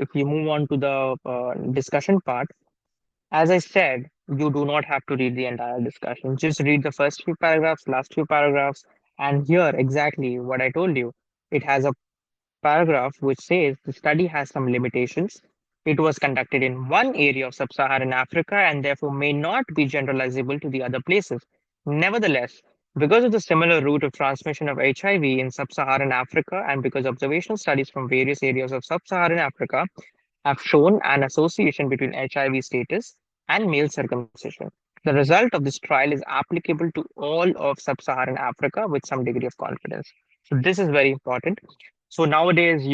if you move on to the discussion part, as I said, you do not have to read the entire discussion. Just read the first few paragraphs, last few paragraphs, and here exactly what I told you. It has a paragraph which says the study has some limitations. It was conducted in one area of sub Saharan Africa and therefore may not be generalizable to the other places. Nevertheless, because of the similar route of transmission of HIV in sub Saharan Africa and because observational studies from various areas of sub Saharan Africa have shown an association between HIV status and male circumcision. The result of this trial is applicable to all of sub Saharan Africa with some degree of confidence. So, this is very important. So, nowadays,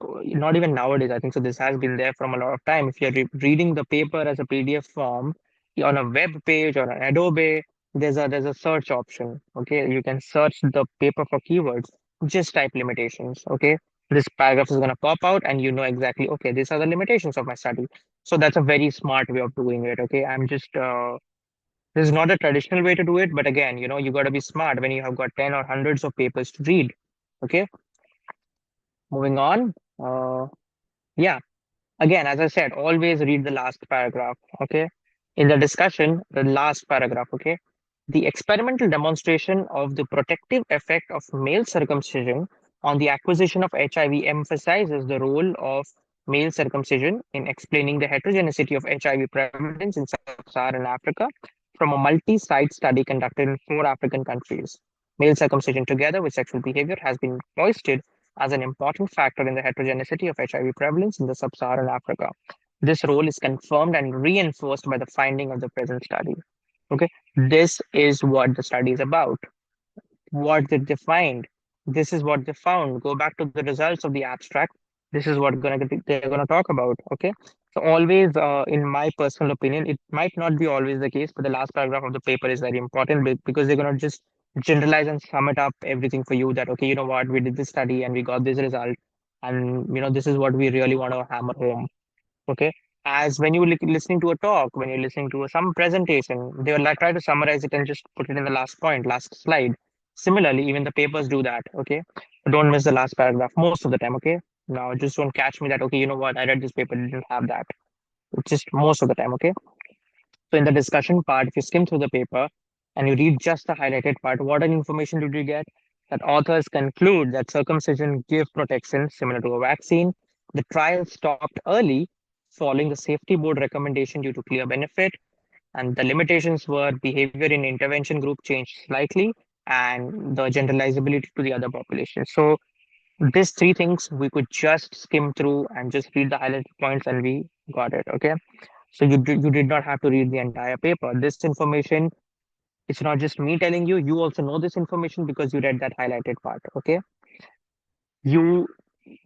not even nowadays, I think so, this has been there from a lot of time. If you're reading the paper as a PDF form on a web page or an Adobe, there's a search option. Okay, you can search the paper for keywords, just type limitations. Okay, this paragraph is going to pop out and you know exactly, okay, these are the limitations of my study. So that's a very smart way of doing it. Okay, this is not a traditional way to do it, but again, you got to be smart when you have got 10 or hundreds of papers to read. Okay, moving on. Yeah, again, as I said, always read the last paragraph. Okay, in the discussion, the last paragraph. Okay, the experimental demonstration of the protective effect of male circumcision on the acquisition of HIV emphasizes the role of male circumcision in explaining the heterogeneity of HIV prevalence in sub-Saharan Africa from a multi-site study conducted in 4 African countries. Male circumcision, together with sexual behavior, has been foisted as an important factor in the heterogeneity of HIV prevalence in the sub-Saharan Africa. This role is confirmed and reinforced by the finding of the present study. Okay, this is what the study is about. What did they find? This is what they found. Go back to the results of the abstract. This is what they're gonna talk about. Okay, so always, in my personal opinion, it might not be always the case, but the last paragraph of the paper is very important because they're gonna just generalize and sum it up everything for you. That okay, you know what, we did this study and we got this result, and this is what we really want to hammer home. Okay, as when you listening to a talk, when you're listening to some presentation, they will like try to summarize it and just put it in the last point, last slide. Similarly, even the papers do that. Okay, but don't miss the last paragraph most of the time. Okay, now just don't catch me that okay, you know what, I read this paper, it didn't have that. It's just most of the time. Okay, so in the discussion part, if you skim through the paper and you read just the highlighted part, what information did you get? That authors conclude that circumcision give protection similar to a vaccine. The trial stopped early following the safety board recommendation due to clear benefit. And the limitations were behavior in intervention group changed slightly and the generalizability to the other population. So these 3 things we could just skim through and just read the highlighted points and we got it. Okay. So you did not have to read the entire paper. This information, it's not just me telling you, you also know this information because you read that highlighted part. Okay. You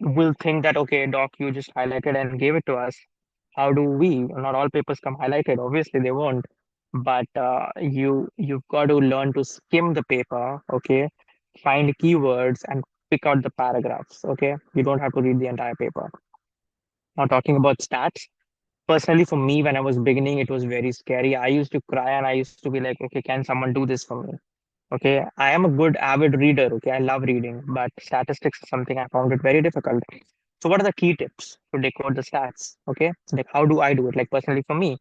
will think that, okay, doc, you just highlighted and gave it to us. How do we? Not all papers come highlighted. Obviously, they won't. But you've got to learn to skim the paper. Okay. Find keywords and pick out the paragraphs. Okay. You don't have to read the entire paper. Now, talking about stats. Personally, for me, when I was beginning, it was very scary. I used to cry and I used to be like, okay, can someone do this for me? Okay, I am a good avid reader. Okay, I love reading, but statistics is something I found it very difficult. So, what are the key tips to decode the stats? Okay, like how do I do it? Like personally, for me,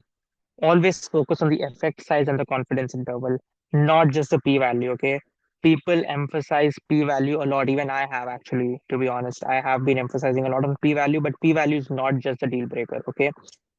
always focus on the effect size and the confidence interval, not just the p-value. Okay, people emphasize p-value a lot. Even I have actually, to be honest, I have been emphasizing a lot on p-value, but p-value is not just a deal breaker. Okay,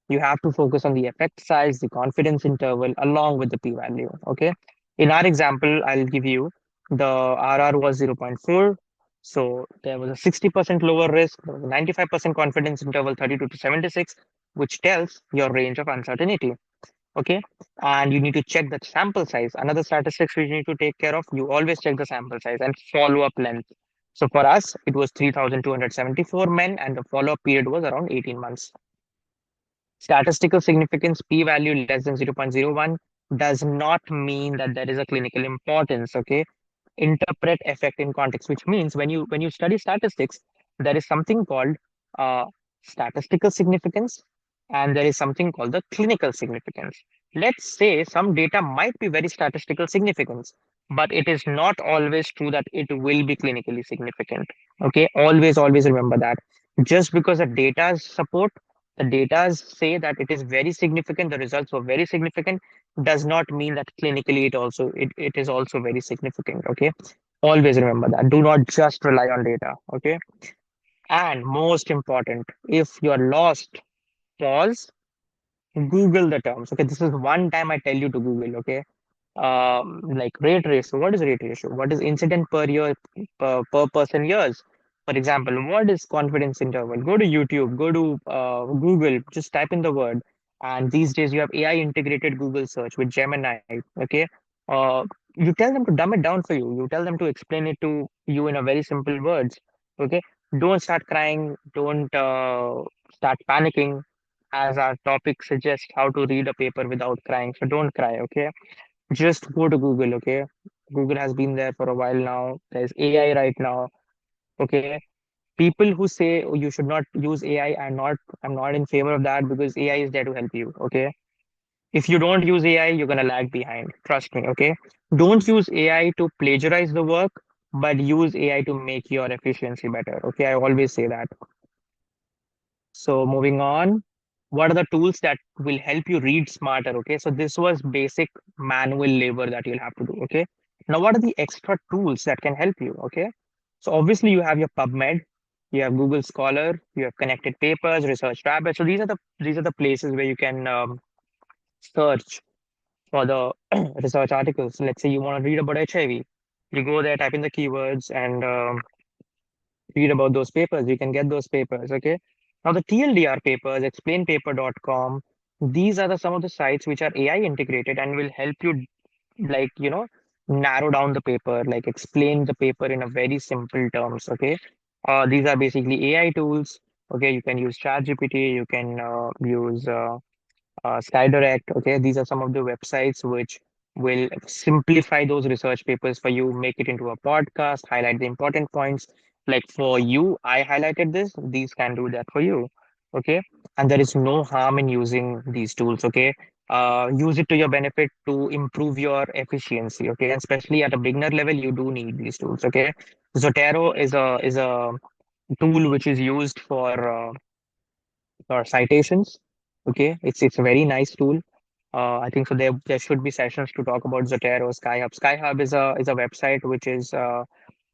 you have to focus on the effect size, the confidence interval, along with the p-value. Okay. In our example, I'll give you the RR was 0.4. So there was a 60% lower risk, there was a 95% confidence interval, 32 to 76, which tells your range of uncertainty. Okay. And you need to check the sample size. Another statistics we need to take care of, you always check the sample size and follow-up length. So for us, it was 3,274 men, and the follow-up period was around 18 months. Statistical significance p-value less than 0.01 does not mean that there is a clinical importance. Okay, interpret effect in context, which means when you study statistics, there is something called uh, statistical significance and there is something called the clinical significance. let's say some data might be very statistical significance, but it is not always true that it will be clinically significant. Okay, always remember that. Just because the data say that it is very significant, the results were very significant, does not mean that clinically it is also very significant. Okay, always remember that. Do not just rely on data. Okay, and most important, if you are lost, pause, Google the terms. Okay, this is one time I tell you to Google. Okay, like rate ratio. What is rate ratio? What is incident per year per person years? For example, what is confidence interval? Go to YouTube, go to Google, just type in the word. And these days you have AI integrated Google search with Gemini. Okay, uh, you tell them to dumb it down for you. You tell them to explain it to you in a very simple words. Okay, don't start crying. Don't start panicking. As our topic suggests, how to read a paper without crying. So don't cry. Okay, just go to Google, okay? Google has been there for a while now. There's AI right now, okay? People who say, oh, you should not use AI, I'm not in favor of that because AI is there to help you, okay? If you don't use AI, you're gonna lag behind. Trust me, okay? Don't use AI to plagiarize the work, but use AI to make your efficiency better, okay? I always say that. So moving on, what are the tools that will help you read smarter? Okay, so this was basic manual labor that you'll have to do. Okay, now what are the extra tools that can help you? Okay, so obviously you have your PubMed, you have Google Scholar, you have connected papers, Research Rabbit. So these are the places where you can search for the research articles. So let's say you want to read about HIV, you go there, type in the keywords, and read about those papers. You can get those papers. Okay. Now the TLDR papers, explainpaper.com, these are some of the sites which are AI integrated and will help you like, narrow down the paper, like explain the paper in a very simple terms. Okay. These are basically AI tools. Okay. You can use ChatGPT, you can use SkyDirect. Okay, these are some of the websites which will simplify those research papers for you, make it into a podcast, highlight the important points. Like for you, I highlighted this, these can do that for you. Okay, and there is no harm in using these tools. Okay, use it to your benefit to improve your efficiency. Okay, and especially at a beginner level, you do need these tools. Okay, Zotero is a tool which is used for citations. Okay, it's a very nice tool. I think so. There should be sessions to talk about Zotero, SkyHub. SkyHub is a website which is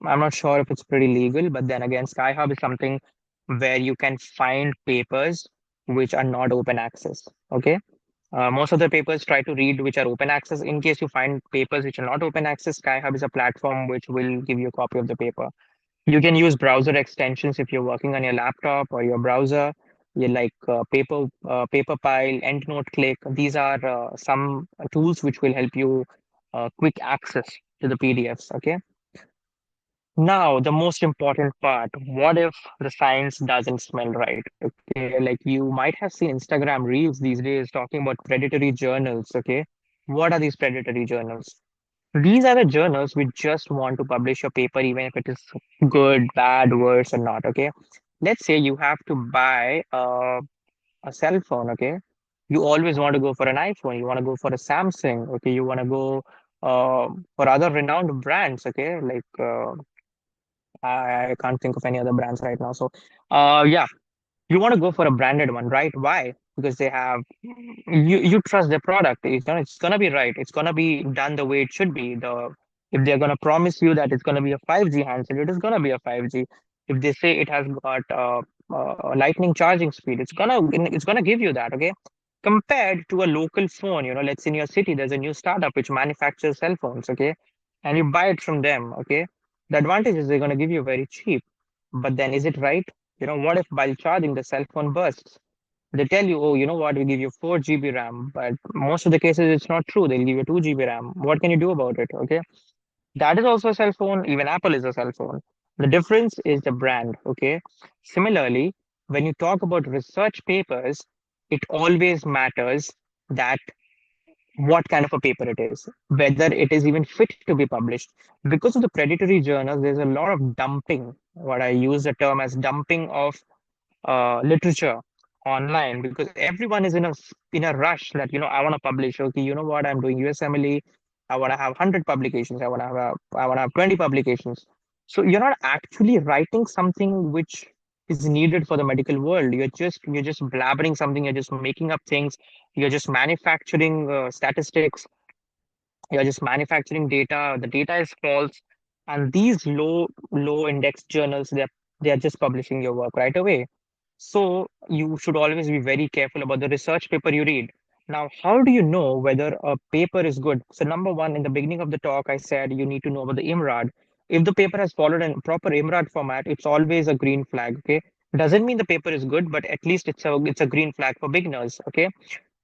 I'm not sure if it's pretty legal, but then again, SkyHub is something where you can find papers which are not open access. Okay, most of the papers try to read which are open access. In case you find papers which are not open access, SkyHub is a platform which will give you a copy of the paper. You can use browser extensions if you're working on your laptop or your browser. You like Paperpile, EndNote Click. These are some tools which will help you quick access to the PDFs. Okay. Now, the most important part, what if the science doesn't smell right? Okay, like you might have seen Instagram reels these days talking about predatory journals. Okay, what are these predatory journals? These are the journals which just want to publish your paper, even if it is good, bad, worse, or not. Okay. Let's say you have to buy a cell phone. Okay. You always want to go for an iPhone. You want to go for a Samsung. Okay. You want to go for other renowned brands. Okay. Like I can't think of any other brands right now. So, yeah, you want to go for a branded one, right? Why? Because they have you trust their product. It's gonna be right. It's gonna be done the way it should be. The If they're gonna promise you that it's gonna be a 5G handset, it is gonna be a 5G. If they say it has got lightning charging speed, it's gonna give you that. Okay. Compared to a local phone, let's say in your city, there's a new startup which manufactures cell phones. Okay, and you buy it from them. Okay, the advantage is they're gonna give you very cheap. But then, is it right? What if while charging the cell phone bursts? They tell you, oh, you know what, we give you 4 GB RAM, but most of the cases it's not true. They'll give you 2 GB RAM. What can you do about it? Okay. That is also a cell phone. Even Apple is a cell phone. The difference is the brand. Okay. Similarly, when you talk about research papers, it always matters that what kind of a paper it is, whether it is even fit to be published. Because of the predatory journals, there's a lot of dumping. What I use the term as dumping of literature. online because everyone is in a rush that I want to publish. Okay, you know what? I'm doing USMLE. I want to have 100 publications. I want to have 20 publications. So you're not actually writing something which is needed for the medical world. You're just blabbering something. You're just making up things. You're just manufacturing statistics. You're just manufacturing data. The data is false, and these low index journals, they're just publishing your work right away. So you should always be very careful about the research paper you read. Now, how do you know whether a paper is good? So number one, in the beginning of the talk, I said you need to know about the IMRaD. If the paper has followed a proper IMRaD format, it's always a green flag. Okay, doesn't mean the paper is good, but at least it's a green flag for beginners. Okay,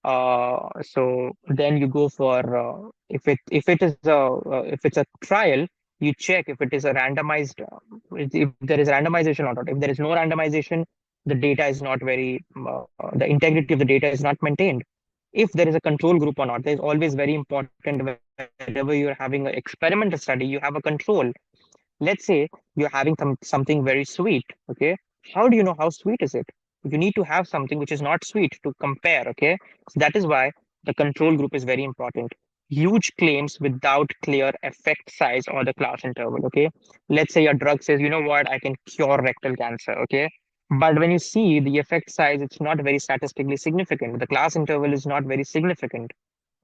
so then you go for if it's a trial, you check if it is a randomized if there is randomization or not. If there is no randomization, the data is not very the integrity of the data is not maintained. If there is a control group or not, there is always very important wherever you're having an experimental study, you have a control. Let's say you're having something very sweet. Okay, how do you know how sweet is it? You need to have something which is not sweet to compare. Okay, so that is why the control group is very important. Huge claims without clear effect size or the class interval. Okay, let's say your drug says, you know what, I can cure rectal cancer. Okay, but when you see the effect size, it's not very statistically significant. The class interval is not very significant.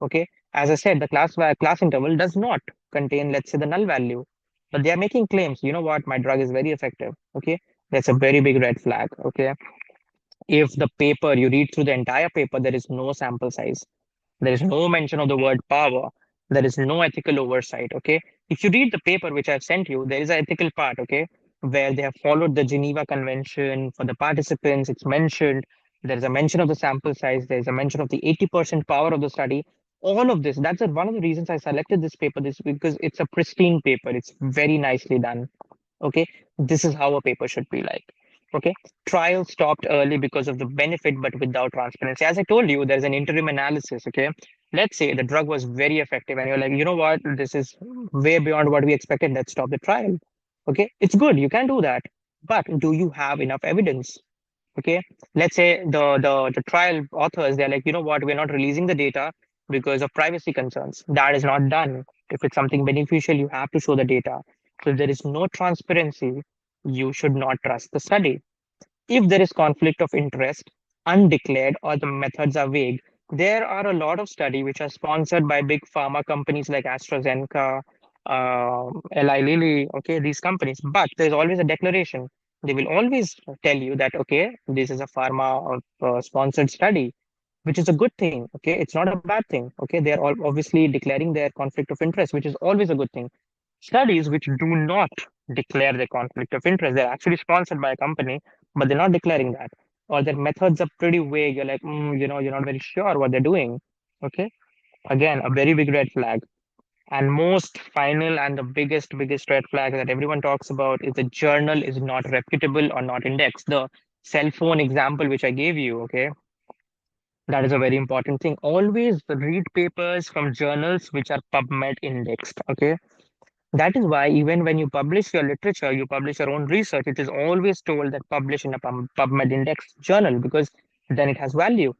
Okay, as I said, the class interval does not contain, let's say, the null value, but they are making claims. You know what? My drug is very effective. Okay, that's a very big red flag. Okay, if the paper you read through the entire paper, there is no sample size, there is no mention of the word power. There is no ethical oversight. Okay. If you read the paper which I've sent you, there is an ethical part. Okay. Where they have followed the Geneva Convention for the participants. It's mentioned. There is a mention of the sample size. There is a mention of the 80% power of the study. All of this. That's one of the reasons I selected this paper. This because it's a pristine paper. It's very nicely done. Okay. This is how a paper should be like. Okay. Trial stopped early because of the benefit, but without transparency. As I told you, there's an interim analysis. Okay, let's say the drug was very effective and you're like, you know what, this is way beyond what we expected, let's stop the trial. Okay, it's good, you can do that, but do you have enough evidence? Okay, let's say the trial authors, they're like, you know what, we're not releasing the data because of privacy concerns. That is not done. If it's something beneficial, you have to show the data. So if there is no transparency, you should not trust the study. If there is conflict of interest, undeclared, or the methods are vague, there are a lot of studies which are sponsored by big pharma companies like AstraZeneca, Eli Lilly, okay, these companies. But there's always a declaration. They will always tell you that, okay, this is a pharma sponsored study, which is a good thing. Okay, it's not a bad thing. Okay, they are all obviously declaring their conflict of interest, which is always a good thing. Studies which do not declare their conflict of interest, they're actually sponsored by a company, but they're not declaring that. Or their methods are pretty vague. You're like, you're not very sure what they're doing. Okay. Again, a very big red flag. And most final and the biggest red flag that everyone talks about is the journal is not reputable or not indexed. The cell phone example which I gave you, okay, that is a very important thing. Always read papers from journals which are PubMed indexed. Okay, that is why even when you publish your literature, you publish your own research, it is always told that publish in a PubMed indexed journal because then it has value.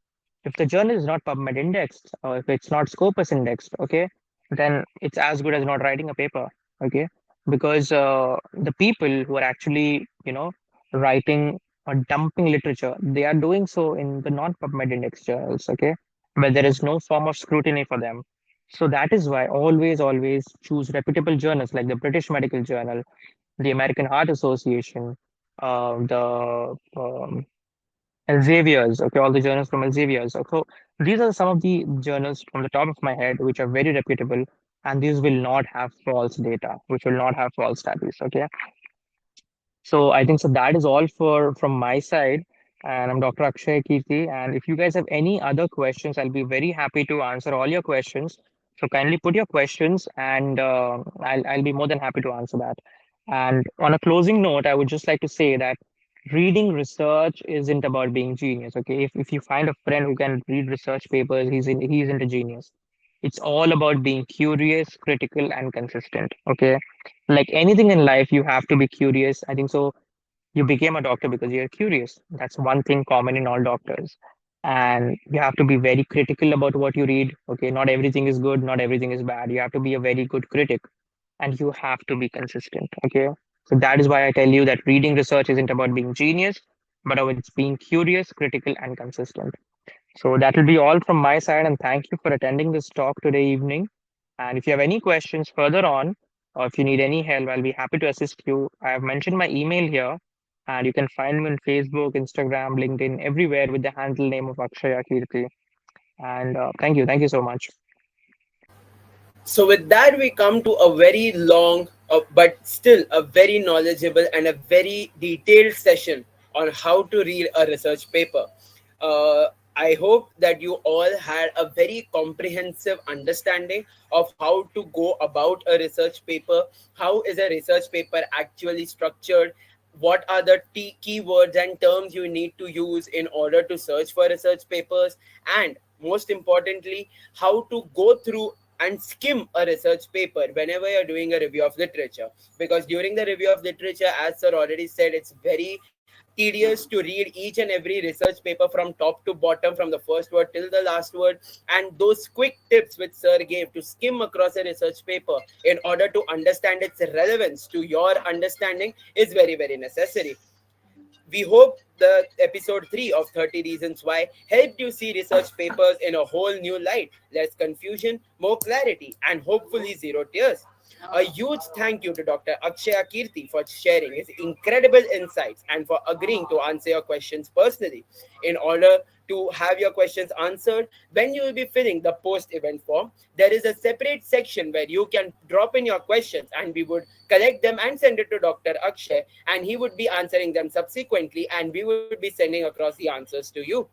If the journal is not PubMed indexed or if it's not Scopus indexed, okay, then it's as good as not writing a paper, okay? Because the people who are actually, writing or dumping literature, they are doing so in the non-PubMed indexed journals, okay, where there is no form of scrutiny for them. So that is why always choose reputable journals like the British Medical Journal, the American Heart Association, the Elsevier's, okay, all the journals from Elsevier's. So these are some of the journals from the top of my head which are very reputable, and these will not have false data, which will not have false studies. Okay. So I think so that is all for from my side. And I'm Dr. Akshaya Keerti. And if you guys have any other questions, I'll be very happy to answer all your questions. So kindly put your questions and I'll be more than happy to answer that. And on a closing note, I would just like to say that reading research isn't about being genius. Okay. If you find a friend who can read research papers, he's into genius. It's all about being curious, critical, and consistent. Okay. Like anything in life, you have to be curious. I think so You became a doctor because you're curious. That's one thing common in all doctors. And you have to be very critical about what you read. Okay, not everything is good, not everything is bad. You have to be a very good critic and you have to be consistent. Okay. So that is why I tell you that reading research isn't about being genius, but it's being curious, critical, and consistent. So that will be all from my side. And thank you for attending this talk today evening. And if you have any questions further on, or if you need any help, I'll be happy to assist you. I have mentioned my email here, and you can find me on Facebook, Instagram, LinkedIn, everywhere with the handle name of Akshaya Keerti. And thank you. Thank you so much. So, with that, we come to a very long, but still a very knowledgeable and a very detailed session on how to read a research paper. I hope that you all had a very comprehensive understanding of how to go about a research paper, how is a research paper actually structured, what are the keywords and terms you need to use in order to search for research papers, and most importantly, how to go through and skim a research paper whenever you're doing a review of literature. Because during the review of literature, as sir already said, it's very tedious to read each and every research paper from top to bottom, from the first word till the last word. And those quick tips which sir gave to skim across a research paper in order to understand its relevance to your understanding is very, very necessary. We hope the episode 3 of 30 Reasons Why helped you see research papers in a whole new light. Less confusion, more clarity, and hopefully zero tears. A huge thank you to Dr. Akshaya Keerti for sharing his incredible insights and for agreeing to answer your questions personally. In order to have your questions answered, when you will be filling the post event form, there is a separate section where you can drop in your questions and we would collect them and send it to Dr. Akshay, and he would be answering them subsequently, and we would be sending across the answers to you.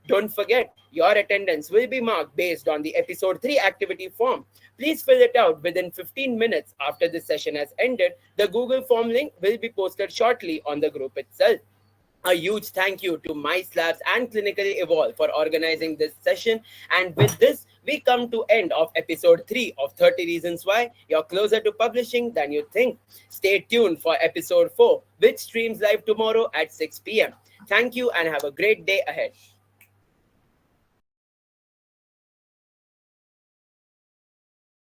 Don't forget, your attendance will be marked based on the episode 3 activity form. Please fill it out within 15 minutes after this session has ended. The Google form link will be posted shortly on the group itself. A huge thank you to M.I.C.E Labs and Clinically Evolve for organizing this session. And with this, we come to end of episode 3 of 30 Reasons Why you're closer to publishing than you think. Stay tuned for episode 4, which streams live tomorrow at 6 p.m. Thank you and have a great day ahead.